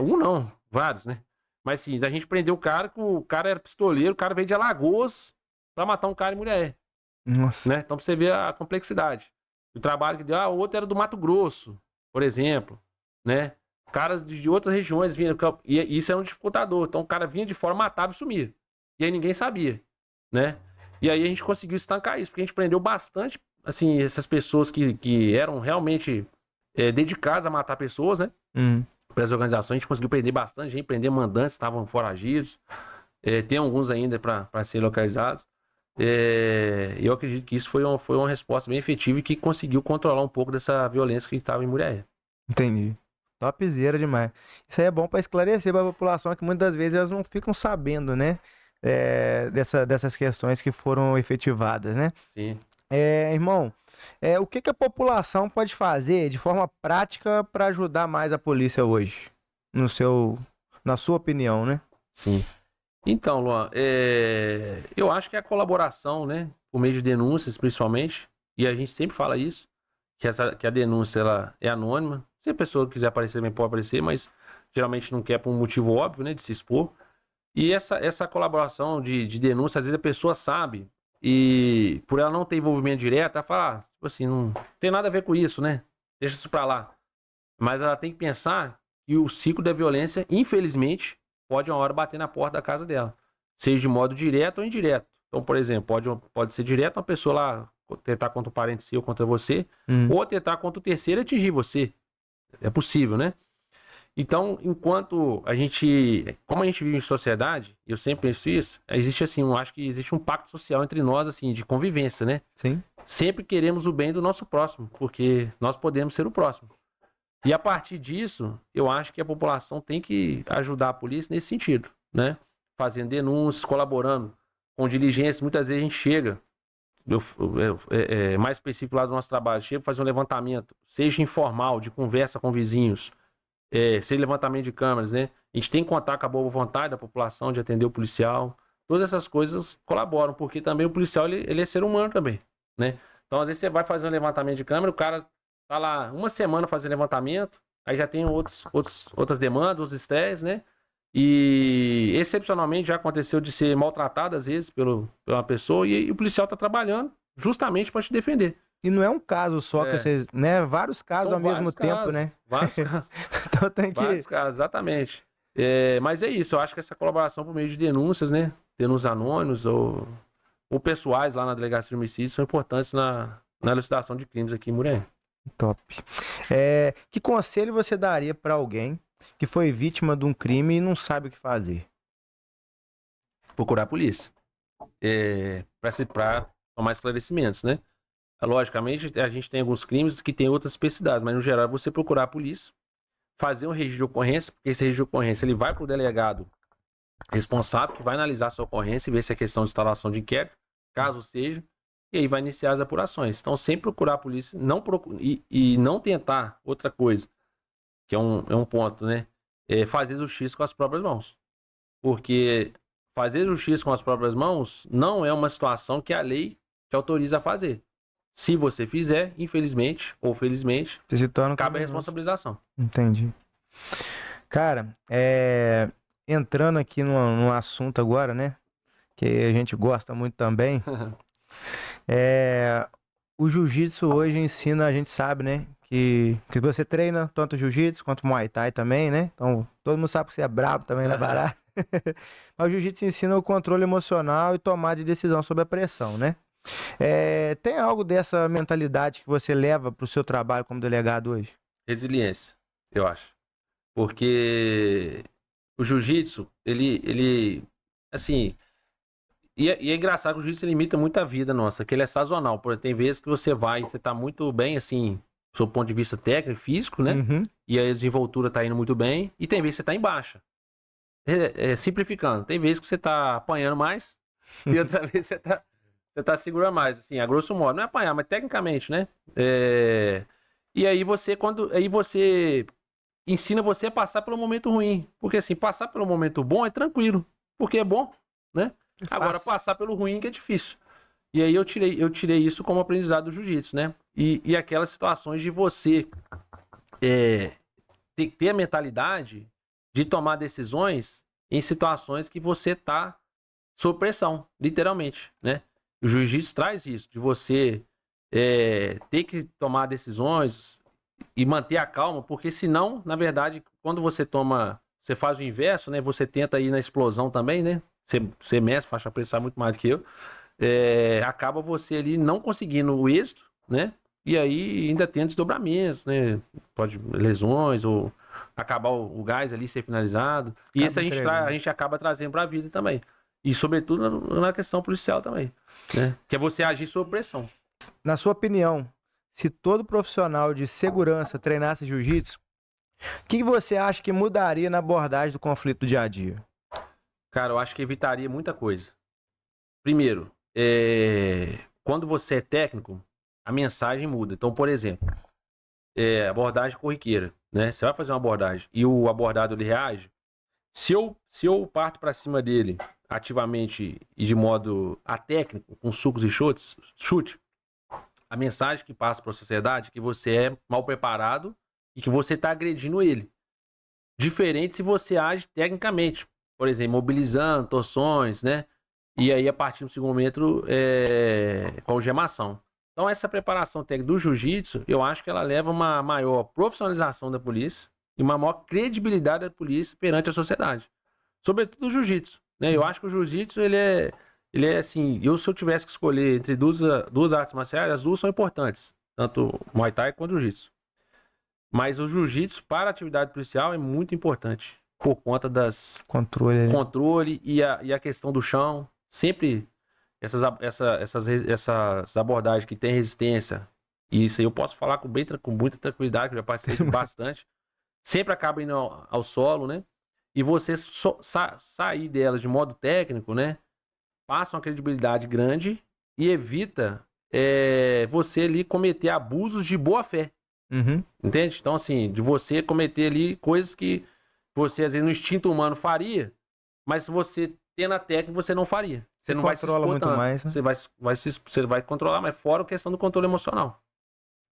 um não, vários, né? Mas, assim, a gente prendeu o cara, que o cara era pistoleiro, o cara veio de Alagoas pra matar um cara em Muré, Nossa. né? Então, pra você ver a complexidade. O trabalho que deu, o outro era do Mato Grosso, por exemplo, né? Caras de outras regiões vinham, e isso é um dificultador. Então, o cara vinha de fora, matava e sumia. E aí ninguém sabia, né? E aí a gente conseguiu estancar isso, porque a gente prendeu bastante, assim, essas pessoas que eram realmente dedicadas a matar pessoas, né? Para as organizações, a gente conseguiu prender bastante gente, prender mandantes, estavam foragidos. Tem alguns ainda para serem localizados. Eu acredito que isso foi uma resposta bem efetiva e que conseguiu controlar um pouco dessa violência que estava em Muriaé. Entendi. Topzera demais. Isso aí é bom para esclarecer para a população que muitas vezes elas não ficam sabendo, né? Dessas questões que foram efetivadas, né? Sim. Irmão, o que que a população pode fazer de forma prática para ajudar mais a polícia hoje? Na sua opinião, né? Sim. Então, Luan, eu acho que é a colaboração, né? Por meio de denúncias, principalmente, e a gente sempre fala isso, que a denúncia ela é anônima. Se a pessoa quiser aparecer, também pode aparecer, mas geralmente não quer por um motivo óbvio, né? De se expor. E essa colaboração de denúncia, às vezes a pessoa sabe, e por ela não ter envolvimento direto, ela fala, tipo assim, não tem nada a ver com isso, né? Deixa isso pra lá. Mas ela tem que pensar que o ciclo da violência, infelizmente, pode uma hora bater na porta da casa dela. Seja de modo direto ou indireto. Então, por exemplo, pode ser direto uma pessoa lá tentar contra o parente seu, contra você, ou tentar contra o terceiro e atingir você. É possível, né? Então, como a gente vive em sociedade, eu sempre penso isso, existe assim, eu acho que existe um pacto social entre nós, assim, de convivência, né? Sim. Sempre queremos o bem do nosso próximo, porque nós podemos ser o próximo. E a partir disso, eu acho que a população tem que ajudar a polícia nesse sentido, né? Fazendo denúncias, colaborando com diligências. Muitas vezes a gente chega, mais específico lá do nosso trabalho, chega para fazer um levantamento, seja informal, de conversa com vizinhos, seja levantamento de câmeras, né? A gente tem que contar com a boa vontade da população de atender o policial. Todas essas coisas colaboram, porque também o policial ele é ser humano também, né? Então, às vezes você vai fazer um levantamento de câmera, o cara tá lá uma semana fazendo levantamento, aí já tem outras demandas, outros estresses, né? E excepcionalmente já aconteceu de ser maltratado às vezes por uma pessoa e o policial tá trabalhando justamente para te defender. E não é um caso só que vocês, né? Vários casos São ao mesmo vários tempo, casos, né? Vários casos. Então tem que. Vários casos, exatamente. Mas é isso, eu acho que essa colaboração por meio de denúncias, né? Denúncias anônimas ou pessoais lá na delegacia de homicídio são importantes na elucidação de crimes aqui em Muré. Top. Que conselho você daria para alguém que foi vítima de um crime e não sabe o que fazer? Procurar a polícia. Para tomar esclarecimentos, né? Logicamente, a gente tem alguns crimes que tem outras especificidades, mas no geral é você procurar a polícia, fazer um registro de ocorrência, porque esse registro de ocorrência ele vai para o delegado responsável, que vai analisar a sua ocorrência e ver se é questão de instalação de inquérito, caso seja, e aí vai iniciar as apurações. Então, sempre procurar a polícia, e não tentar outra coisa, que é um ponto, né? Fazer justiça com as próprias mãos. Porque fazer justiça com as próprias mãos não é uma situação que a lei te autoriza a fazer. Se você fizer, infelizmente ou felizmente, Você se torna cabe a criminoso. responsabilização. Entendi. Cara, entrando aqui num assunto agora, né? Que a gente gosta muito também. O jiu-jitsu hoje ensina, a gente sabe, né? Que você treina tanto jiu-jitsu quanto muay thai também, né? Então, todo mundo sabe que você é brabo também na barata. Mas o jiu-jitsu ensina o controle emocional e tomar de decisão sob a pressão, né? Tem algo dessa mentalidade que você leva para o seu trabalho como delegado hoje? Resiliência, eu acho. Porque o jiu-jitsu, ele assim, e é engraçado que o jiu-jitsu limita muito a vida nossa, que ele é sazonal. Tem vezes que você tá muito bem, assim, do seu ponto de vista técnico, físico, né? Uhum. E aí a desenvoltura tá indo muito bem, e tem vezes que você tá em baixa. Simplificando, tem vezes que você tá apanhando mais, e outra vez você Você tá segurando mais, assim, a grosso modo. Não é apanhar, mas tecnicamente, né? E aí você ensina você a passar pelo momento ruim. Porque assim, passar pelo momento bom é tranquilo. Porque é bom, né? Agora, passar pelo ruim que é difícil. E aí eu tirei isso como aprendizado do jiu-jitsu, né? E aquelas situações de você ter a mentalidade de tomar decisões em situações que você tá sob pressão, literalmente, né? O jiu-jitsu traz isso, de você ter que tomar decisões e manter a calma, porque senão, na verdade, quando você faz o inverso, né? Você tenta ir na explosão também, né? Você mestre, faixa preta, sabe muito mais do que eu. Acaba você ali não conseguindo o êxito, né? E aí ainda tem desdobramentos, né? Pode lesões ou acabar o gás ali, ser finalizado. E isso a gente acaba trazendo para a vida também. E sobretudo na questão policial também, né? Que é você agir sob pressão. Na sua opinião, se todo profissional de segurança treinasse jiu-jitsu, o que você acha que mudaria na abordagem do conflito do dia a dia? Cara, eu acho que evitaria muita coisa. Primeiro, quando você é técnico, a mensagem muda. Então, por exemplo, abordagem corriqueira, né? Você vai fazer uma abordagem e o abordado ele reage. Se eu parto para cima dele ativamente e de modo atécnico, com sucos e chute, a mensagem que passa para a sociedade é que você é mal preparado e que você está agredindo ele. Diferente se você age tecnicamente, por exemplo, mobilizando, torções, né? E aí, a partir do segundo metro, com algemação. Então, essa preparação técnica do jiu-jitsu, eu acho que ela leva uma maior profissionalização da polícia e uma maior credibilidade da polícia perante a sociedade. Sobretudo o jiu-jitsu, né? Eu acho que o jiu-jitsu, ele é assim, se eu tivesse que escolher entre duas artes marciais, as duas são importantes, tanto o Muay Thai quanto o jiu-jitsu. Mas o jiu-jitsu para a atividade policial é muito importante, por conta das controle e a questão do chão. Sempre essas abordagens que tem resistência, e isso aí eu posso falar com muita tranquilidade, que eu já participei de bastante, sempre acaba indo ao solo, né? E você sair delas de modo técnico, né? Passa uma credibilidade grande e evita você ali cometer abusos de boa fé. Uhum. Entende? Então, assim, de você cometer ali coisas que você, às vezes, no instinto humano faria, mas se você ter na técnica, você não faria. Você não vai se expor muito tanto. mais, né? Você vai controlar, mas fora a questão do controle emocional.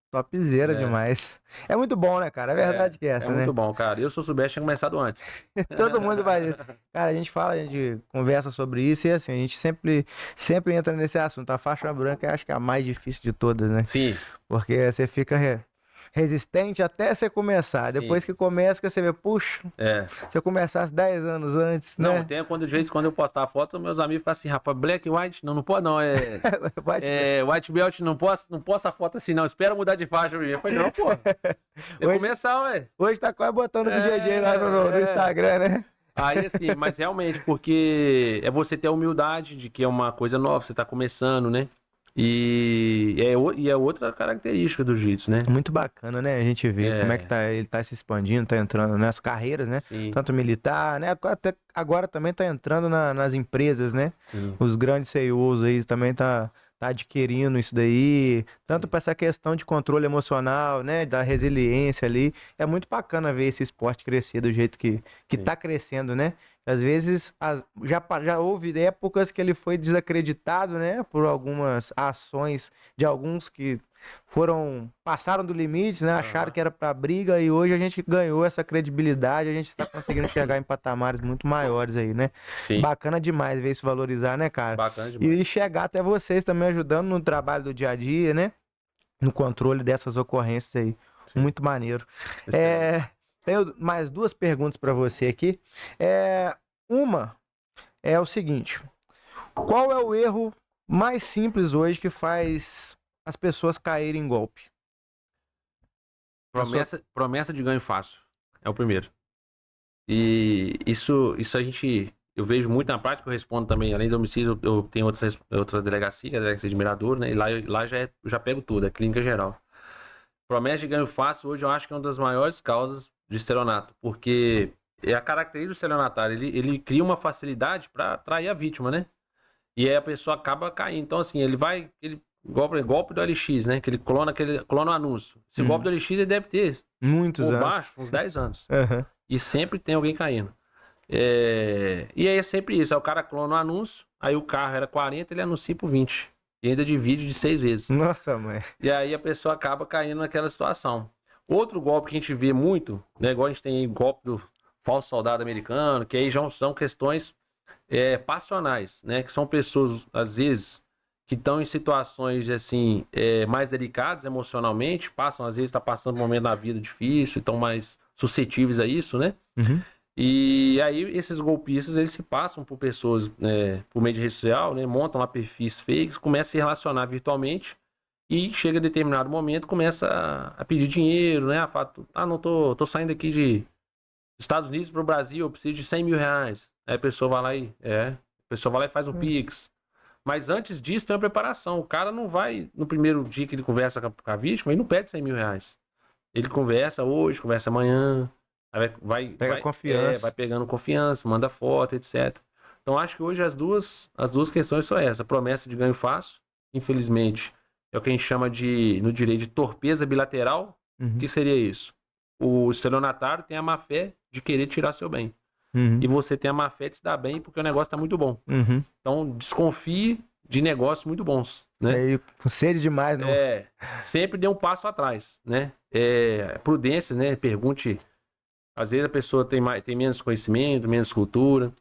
Topzera demais. É muito bom, né, cara? É verdade que é essa, né? É muito bom, cara. Eu, se eu soubesse, tinha começado antes. Todo mundo vai. Cara, a gente conversa sobre isso e assim, a gente sempre entra nesse assunto. A faixa branca eu acho que é a mais difícil de todas, né? Sim. Porque você fica resistente até você começar. Sim. Depois que começa, que você vê, puxa, se eu começasse 10 anos antes, não, né? Tem quando eu postar a foto, meus amigos ficam assim, rapaz, black, white, não pode não, white belt, não posta a foto assim não, espera mudar de faixa. Eu falei, não, pô, começar, ué. Hoje tá quase botando o GG lá no Instagram, né? Aí assim, mas realmente, porque é você ter a humildade de que é uma coisa nova, você tá começando, né? E é outra característica do jiu-jitsu, né? Muito bacana, né? A gente vê como é que ele tá se expandindo, tá entrando nas carreiras, né? Sim. Tanto militar, né? Até agora também tá entrando nas empresas, né? Sim. Os grandes CEOs aí também tá adquirindo isso daí, tanto para essa questão de controle emocional, né? Da resiliência ali. É muito bacana ver esse esporte crescer do jeito que tá crescendo, né? Às vezes, já houve épocas que ele foi desacreditado, né? Por algumas ações de alguns que passaram do limite, né? Acharam que era pra briga e hoje a gente ganhou essa credibilidade, a gente tá conseguindo chegar em patamares muito maiores aí, né? Sim. Bacana demais ver isso valorizar, né, cara? Bacana demais. E chegar até vocês também ajudando no trabalho do dia a dia, né? No controle dessas ocorrências aí. Sim. Muito maneiro. Tenho mais duas perguntas para você aqui. Uma é o seguinte: qual é o erro mais simples hoje que faz as pessoas caírem em golpe? Promessa de ganho fácil. É o primeiro. E isso eu vejo muito na prática, eu respondo também, além do homicídio, eu tenho outra delegacia, a delegacia de Mirador, né? E lá eu já pego tudo, é clínica geral. Promessa de ganho fácil hoje eu acho que é uma das maiores causas de estelionato, porque a característica do estelionatário, ele cria uma facilidade para atrair a vítima, né? E aí a pessoa acaba caindo. Então, assim, golpe do LX, né? Que ele clona o anúncio. Esse golpe do LX ele deve ter, Muitos por anos. baixo, uns 10 anos. Aham. E sempre tem alguém caindo. E aí é sempre isso. Aí o cara clona o anúncio, aí o carro era 40, ele anuncia por 20. E ainda divide de 6 vezes. Nossa, mãe. E aí a pessoa acaba caindo naquela situação. Outro golpe que a gente vê muito, né? Igual a gente tem golpe do falso soldado americano, que aí já são questões passionais, né? Que são pessoas, às vezes, que estão em situações, assim, mais delicadas emocionalmente, às vezes, tá passando um momento na vida difícil, estão mais suscetíveis a isso, né? Uhum. E aí esses golpistas, eles se passam por pessoas, por meio de rede social, né? Montam lá perfis fakes, começam a se relacionar virtualmente e chega a determinado momento, começa a pedir dinheiro, né? Não tô saindo aqui de Estados Unidos para o Brasil, eu preciso de 100 mil reais. Aí a pessoa vai lá e faz um Pix. Mas antes disso tem uma preparação. O cara não vai, no primeiro dia que ele conversa com a vítima, ele não pede 100 mil reais. Ele conversa hoje, conversa amanhã, aí Pega confiança. vai pegando confiança, manda foto, etc. Então acho que hoje as duas questões são essas. A promessa de ganho fácil, infelizmente, é o que a gente chama no direito de torpeza bilateral. Uhum. O que seria isso? O estelionatário tem a má fé de querer tirar seu bem. Uhum. E você tem a má fé de se dar bem porque o negócio está muito bom. Uhum. Então desconfie de negócios muito bons, né? Aí, com sede demais, não. Sempre dê um passo atrás, né? Prudência, né? Pergunte. Às vezes a pessoa tem menos conhecimento, menos cultura,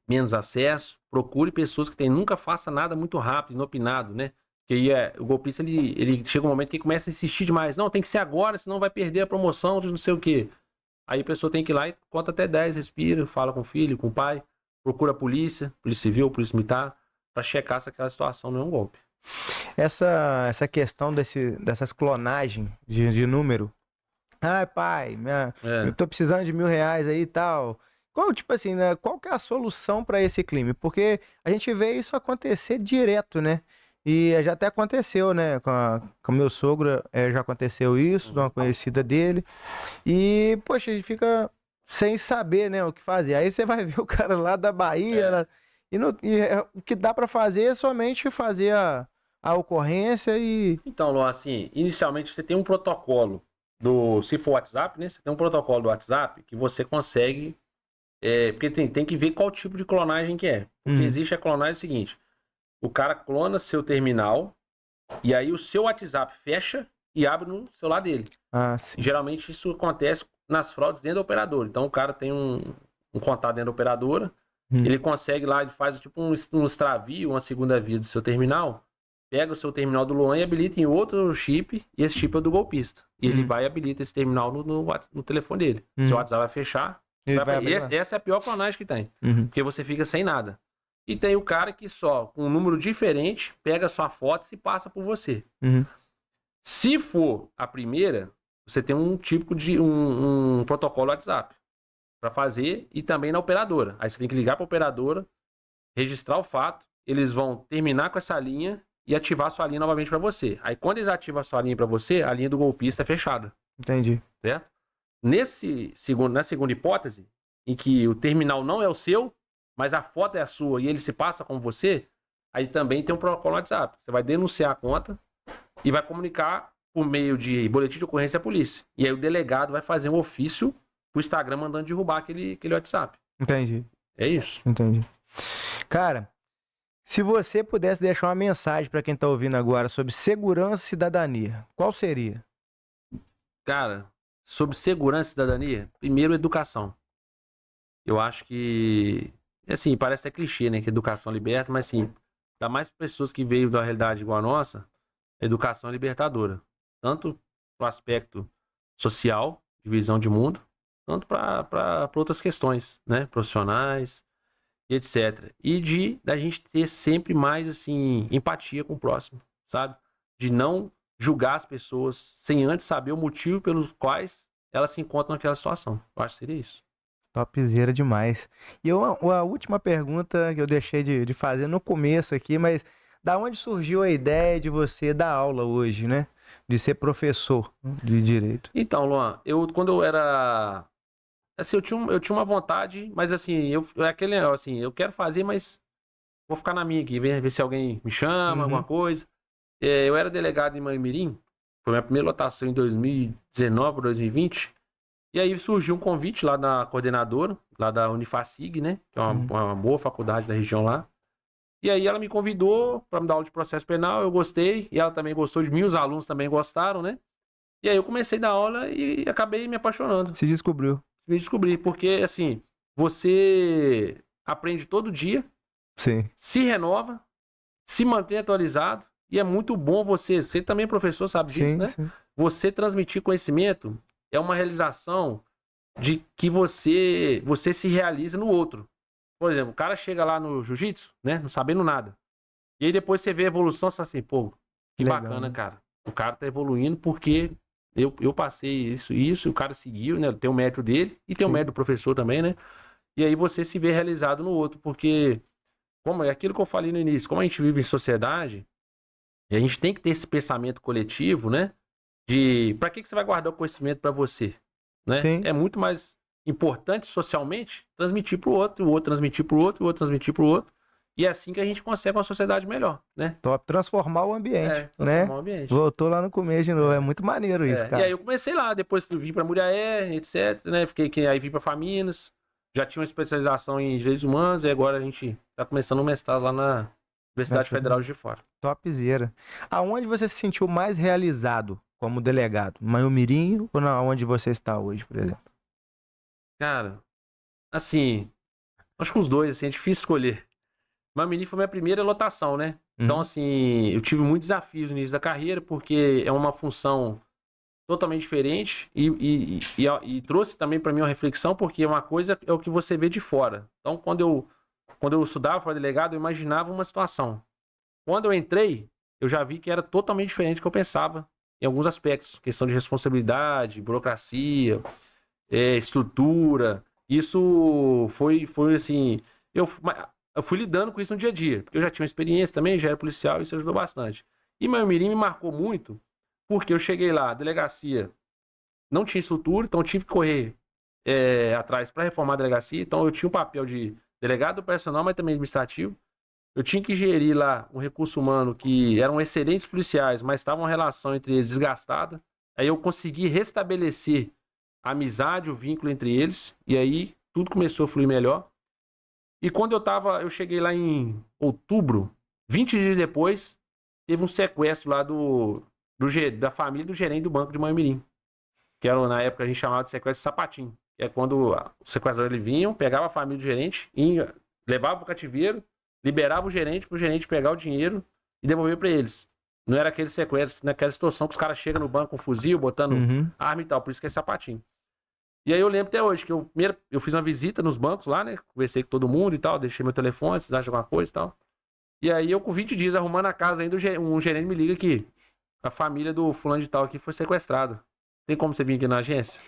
menos acesso. Procure pessoas que nunca faça nada muito rápido, inopinado, né? Porque aí o golpista, ele chega um momento que ele começa a insistir demais. Não, tem que ser agora, senão vai perder a promoção de não sei o quê. Aí a pessoa tem que ir lá e conta até 10, respira, fala com o filho, com o pai, procura a polícia civil, polícia militar, para checar se aquela situação não é um golpe. Essa questão dessas clonagens de número. Ai, pai, eu tô precisando de R$ 1.000 aí e tal. Tipo assim, né? Qual que é a solução para esse crime? Porque a gente vê isso acontecer direto, né? E já até aconteceu, né? Com meu sogro, já aconteceu isso, de uma conhecida dele. E, poxa, a gente fica sem saber, né, o que fazer. Aí você vai ver o cara lá da Bahia, né? O que dá para fazer é somente fazer a ocorrência e... Então, Lô, assim, inicialmente você tem um protocolo se for WhatsApp, né? Você tem um protocolo do WhatsApp que você consegue... porque tem que ver qual tipo de clonagem que é. Porque existe a clonagem seguinte. O cara clona seu terminal e aí o seu WhatsApp fecha e abre no celular dele. Sim. Geralmente isso acontece nas fraudes dentro da operadora. Então o cara tem um contato dentro da operadora, ele consegue lá, ele faz tipo um extravio, uma segunda via do seu terminal, pega o seu terminal do Luan e habilita em outro chip, e esse chip é do golpista. E ele vai e habilita esse terminal no telefone dele. Seu WhatsApp vai fechar. Essa é a pior clonagem que tem. Porque você fica sem nada. E tem o cara que só, com um número diferente, pega a sua foto e se passa por você. Se for a primeira, você tem um tipo de um protocolo WhatsApp para fazer e também na operadora. Aí você tem que ligar para a operadora, registrar o fato, eles vão terminar com essa linha e ativar a sua linha novamente para você. Aí quando eles ativam a sua linha para você, a linha do golpista é fechada. Entendi. Certo? Na segunda hipótese, em que o terminal não é o seu, mas a foto é a sua e ele se passa com você, aí também tem um protocolo WhatsApp. Você vai denunciar a conta e vai comunicar por meio de boletim de ocorrência à polícia. E aí o delegado vai fazer um ofício pro Instagram mandando derrubar aquele WhatsApp. Entendi. É isso. Entendi. Cara, se você pudesse deixar uma mensagem para quem tá ouvindo agora sobre segurança e cidadania, qual seria? Cara, sobre segurança e cidadania, primeiro, educação. Eu acho que, assim, parece até clichê, né, que educação liberta, mas sim, dá mais pessoas que veio da realidade igual a nossa, a educação é libertadora. Tanto pro aspecto social, de visão de mundo, tanto para outras questões, né, profissionais e etc. E da gente ter sempre mais, assim, empatia com o próximo, sabe? De não julgar as pessoas sem antes saber o motivo pelos quais elas se encontram naquela situação. Eu acho que seria isso. Topzera demais. E a última pergunta que eu deixei de fazer no começo aqui, mas da onde surgiu a ideia de você dar aula hoje, né? De ser professor de direito? Então, Luan, quando eu era... Assim, eu tinha uma vontade, mas assim, é aquele negócio, assim, eu quero fazer, mas vou ficar na minha aqui, ver se alguém me chama, alguma coisa. Eu era delegado em Manhumirim, foi minha primeira lotação em 2019 para 2020. E aí surgiu um convite lá da coordenadora, lá da Unifacig, né? Que é uma boa faculdade da região lá. E aí ela me convidou para me dar aula de processo penal, eu gostei, e ela também gostou de mim, os alunos também gostaram, né? E aí eu comecei a dar aula e acabei me apaixonando. Se descobriu. Me descobri, porque assim, você aprende todo dia, Sim. se renova, se mantém atualizado, e é muito bom você também professor sabe disso, Sim, né? sim. Você transmitir conhecimento é uma realização de que você se realiza no outro. Por exemplo, o cara chega lá no jiu-jitsu, né? Não sabendo nada. E aí depois você vê a evolução, você fala assim, pô, que Legal, bacana, né? cara. O cara tá evoluindo porque eu passei isso, e o cara seguiu, né? Tem o mérito dele e tem o Sim. mérito do professor também, né? E aí você se vê realizado no outro, porque, como é aquilo que eu falei no início, como a gente vive em sociedade, e a gente tem que ter esse pensamento coletivo, né? De para que você vai guardar o conhecimento para você, né? Sim. É muito mais importante socialmente transmitir para o outro transmitir para o outro, o outro transmitir para o outro. E é assim que a gente consegue uma sociedade melhor, né? Top. Transformar o ambiente, né? Transformar o ambiente. Voltou lá no começo de novo. É muito maneiro isso, E cara. aí eu comecei lá, depois vim para Muriaé, etc, né? Aí vim para Faminas, já tinha uma especialização em direitos humanos e agora a gente tá começando um mestrado lá na Universidade Federal de Juiz de Fora. Topzera. Aonde você se sentiu mais realizado como delegado? Manhumirim ou onde você está hoje, por exemplo? Cara, assim, acho que os dois, assim, é difícil escolher. Mamini foi minha primeira lotação, né? Então, assim, eu tive muitos desafios no início da carreira, porque é uma função totalmente diferente e trouxe também para mim uma reflexão, porque uma coisa é o que você vê de fora. Então, quando eu estudava para delegado, eu imaginava uma situação. Quando eu entrei, eu já vi que era totalmente diferente do que eu pensava em alguns aspectos. Questão de responsabilidade, burocracia, estrutura. Isso foi assim... Eu fui lidando com isso no dia a dia, porque eu já tinha uma experiência também, já era policial, e isso ajudou bastante. E Manhumirim me marcou muito, porque eu cheguei lá, a delegacia não tinha estrutura, então eu tive que correr atrás para reformar a delegacia. Então eu tinha um papel de delegado operacional, mas também administrativo. Eu tinha que gerir lá um recurso humano que eram excelentes policiais, mas estava uma relação entre eles desgastada. Aí eu consegui restabelecer a amizade, o vínculo entre eles, e aí tudo começou a fluir melhor. E quando eu cheguei lá em outubro, 20 dias depois, teve um sequestro lá da família do gerente do Banco de Manhumirim. Que era, na época, a gente chamava de sequestro de sapatinho. Que é quando os sequestradores vinham, pegava a família do gerente, levava para o cativeiro, liberava o gerente para o gerente pegar o dinheiro e devolver para eles. Não era aquele sequestro, naquela situação que os caras chegam no banco com fuzil, botando arma e tal, por isso que é sapatinho. E aí eu lembro até hoje que eu fiz uma visita nos bancos lá, né? Conversei com todo mundo e tal, deixei meu telefone, se precisar de alguma coisa e tal. E aí eu com 20 dias arrumando a casa ainda, um gerente me liga que a família do fulano de tal aqui foi sequestrada. Tem como você vir aqui na agência?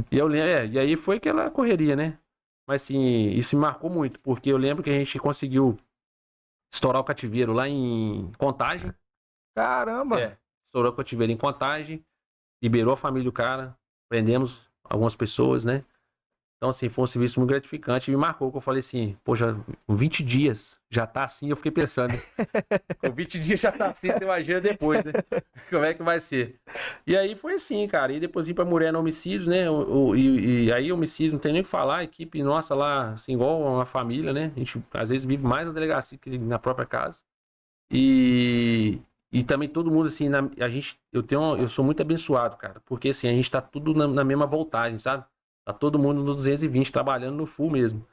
E eu lembro, e aí foi aquela correria, né? Mas assim, isso me marcou muito, porque eu lembro que a gente conseguiu estourar o cativeiro lá em Contagem. Caramba! Estourou o cativeiro em Contagem, liberou a família do cara, prendemos algumas pessoas, né? Então, assim, foi um serviço muito gratificante e me marcou, que eu falei assim, pô, já com 20 dias já tá assim, eu fiquei pensando, né? Com 20 dias já tá assim, você imagina depois, né? Como é que vai ser? E aí foi assim, cara, e depois vim pra Murena Homicídios, né? E aí homicídio, não tem nem o que falar, a equipe nossa lá, assim, igual uma família, né? A gente, às vezes, vive mais na delegacia que na própria casa. E também todo mundo, assim, eu sou muito abençoado, cara, porque, assim, a gente tá tudo na mesma voltagem, sabe? Tá todo mundo no 220 trabalhando no full mesmo.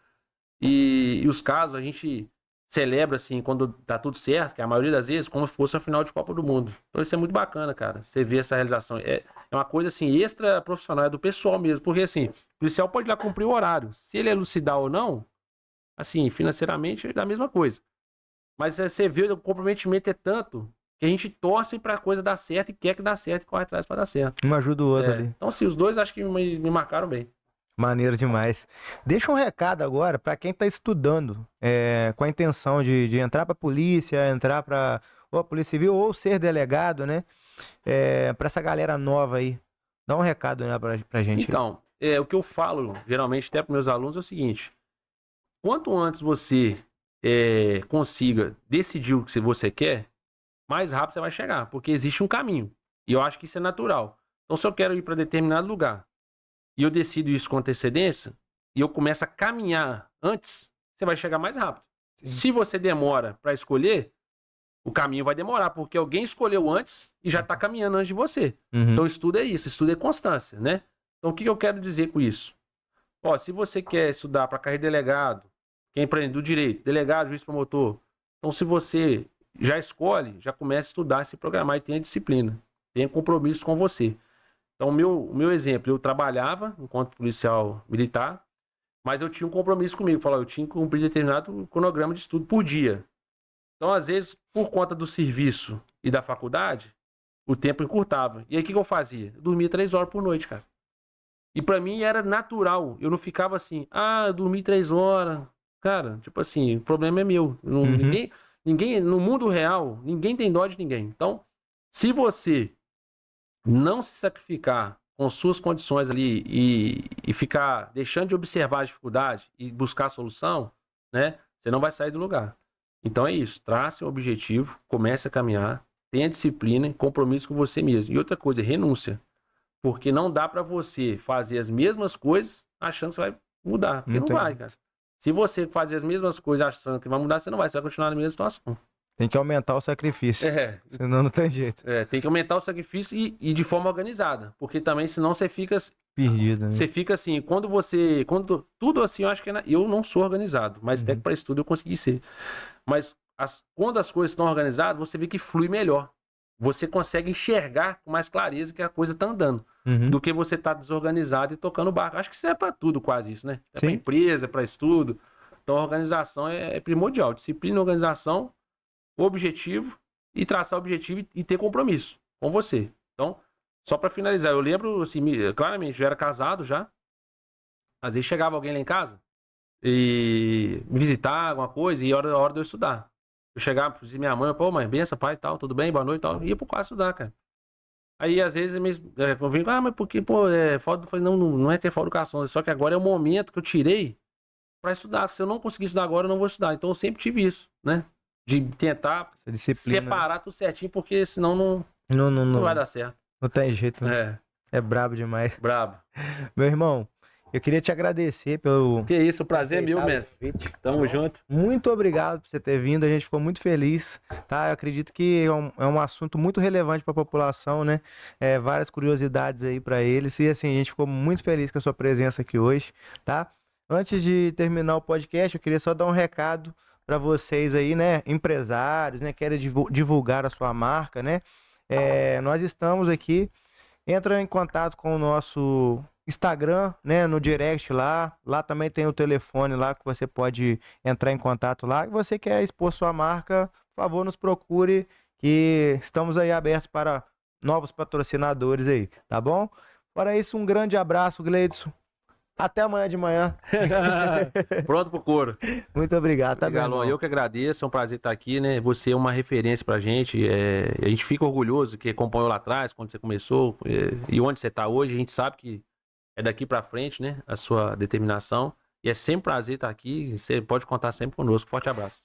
E os casos a gente celebra, assim, quando tá tudo certo, que a maioria das vezes, como se fosse a final de Copa do Mundo. Então isso é muito bacana, cara. Você vê essa realização. É uma coisa, assim, extra profissional, é do pessoal mesmo. Porque, assim, o policial pode ir lá cumprir o horário. Se ele elucidar ou não, assim, financeiramente é da mesma coisa. Mas você vê o comprometimento é tanto que a gente torce pra coisa dar certo e quer que dá certo e corre atrás pra dar certo. Um ajuda o outro ali. Então, assim, os dois acho que me marcaram bem. Maneiro demais. Deixa um recado agora para quem está estudando com a intenção de entrar para a polícia, entrar para ou a Polícia Civil ou ser delegado, né? Para essa galera nova aí. Dá um recado, né, pra gente. Então, o que eu falo geralmente até para meus alunos é o seguinte: quanto antes você consiga decidir o que você quer, mais rápido você vai chegar, porque existe um caminho. E eu acho que isso é natural. Então, se eu quero ir para determinado lugar e eu decido isso com antecedência, e eu começo a caminhar antes, você vai chegar mais rápido. Sim. Se você demora para escolher, o caminho vai demorar, porque alguém escolheu antes e já está caminhando antes de você. Então, estudo é isso, estudo é constância, né? Então, o que eu quero dizer com isso? Ó, se você quer estudar para carreira de delegado, quem é empreendedor do direito, delegado, juiz promotor, então se você já escolhe, já começa a estudar, se programar e tenha disciplina, tenha compromisso com você. Então, o meu exemplo, eu trabalhava enquanto policial militar, mas eu tinha um compromisso comigo, falava, eu tinha que cumprir determinado cronograma de estudo por dia. Então, às vezes, por conta do serviço e da faculdade, o tempo encurtava. E aí, o que eu fazia? Eu dormia 3 horas por noite, cara. E pra mim era natural. Eu não ficava assim, eu dormi 3 horas. Cara, tipo assim, o problema é meu. Ninguém, no mundo real, ninguém tem dó de ninguém. Então, se você não se sacrificar com suas condições ali e ficar deixando de observar a dificuldade e buscar a solução, né? Você não vai sair do lugar. Então é isso. Trace um objetivo, comece a caminhar, tenha disciplina e compromisso com você mesmo. E outra coisa, renúncia. Porque não dá pra você fazer as mesmas coisas achando que você vai mudar. Porque não vai, cara. Se você fazer as mesmas coisas achando que vai mudar, você não vai. Você vai continuar na mesma situação. Tem que aumentar o sacrifício. Senão não tem jeito. Tem que aumentar o sacrifício e de forma organizada. Porque também, senão você fica perdido, né? Você fica assim, quando tudo assim, eu acho que eu não sou organizado, mas até que para estudo eu consegui ser. Mas quando as coisas estão organizadas, você vê que flui melhor. Você consegue enxergar com mais clareza que a coisa tá andando. Do que você tá desorganizado e tocando o barco. Acho que isso é para tudo quase isso, né? É para empresa, é para estudo. Então a organização é primordial. Disciplina, organização, objetivo e traçar o objetivo e ter compromisso com você. Então, só para finalizar, eu lembro, assim, claramente, eu era casado já. Às vezes chegava alguém lá em casa e me visitar, alguma coisa, e era a hora de eu estudar. Eu chegava, dizia minha mãe, pô, mãe, benção, pai e tal, tudo bem, boa noite e tal. Ia pro quarto estudar, cara. Aí, às vezes, eu vim, mas porque, pô, falta. Eu falei, não é que é falta de educação, só que agora é o momento que eu tirei para estudar. Se eu não conseguir estudar agora, eu não vou estudar. Então, eu sempre tive isso, né? De tentar separar tudo certinho, porque senão não vai dar certo. Não tem jeito, né? É brabo demais. Brabo. Meu irmão, eu queria te agradecer pelo... Que isso, o prazer é meu, mestre. Tamo junto. Muito obrigado por você ter vindo, a gente ficou muito feliz, tá? Eu acredito que é um assunto muito relevante para a população, né? Várias curiosidades aí para eles e assim, a gente ficou muito feliz com a sua presença aqui hoje, tá? Antes de terminar o podcast, eu queria só dar um recado para vocês aí, né? Empresários, né? Querem divulgar a sua marca, né? Nós estamos aqui, entra em contato com o nosso Instagram, né, no direct lá também tem o telefone lá que você pode entrar em contato lá. E você quer expor sua marca, por favor, nos procure, que estamos aí abertos para novos patrocinadores aí, tá bom? Fora isso, um grande abraço, Gleidson. Até amanhã de manhã. Pronto pro couro. Muito obrigado, tá, Galão, eu que agradeço, é um prazer estar aqui, né? Você é uma referência pra gente. A gente fica orgulhoso que acompanhou lá atrás, quando você começou, e onde você tá hoje. A gente sabe que é daqui pra frente, né? A sua determinação. E é sempre um prazer estar aqui. Você pode contar sempre conosco. Forte abraço.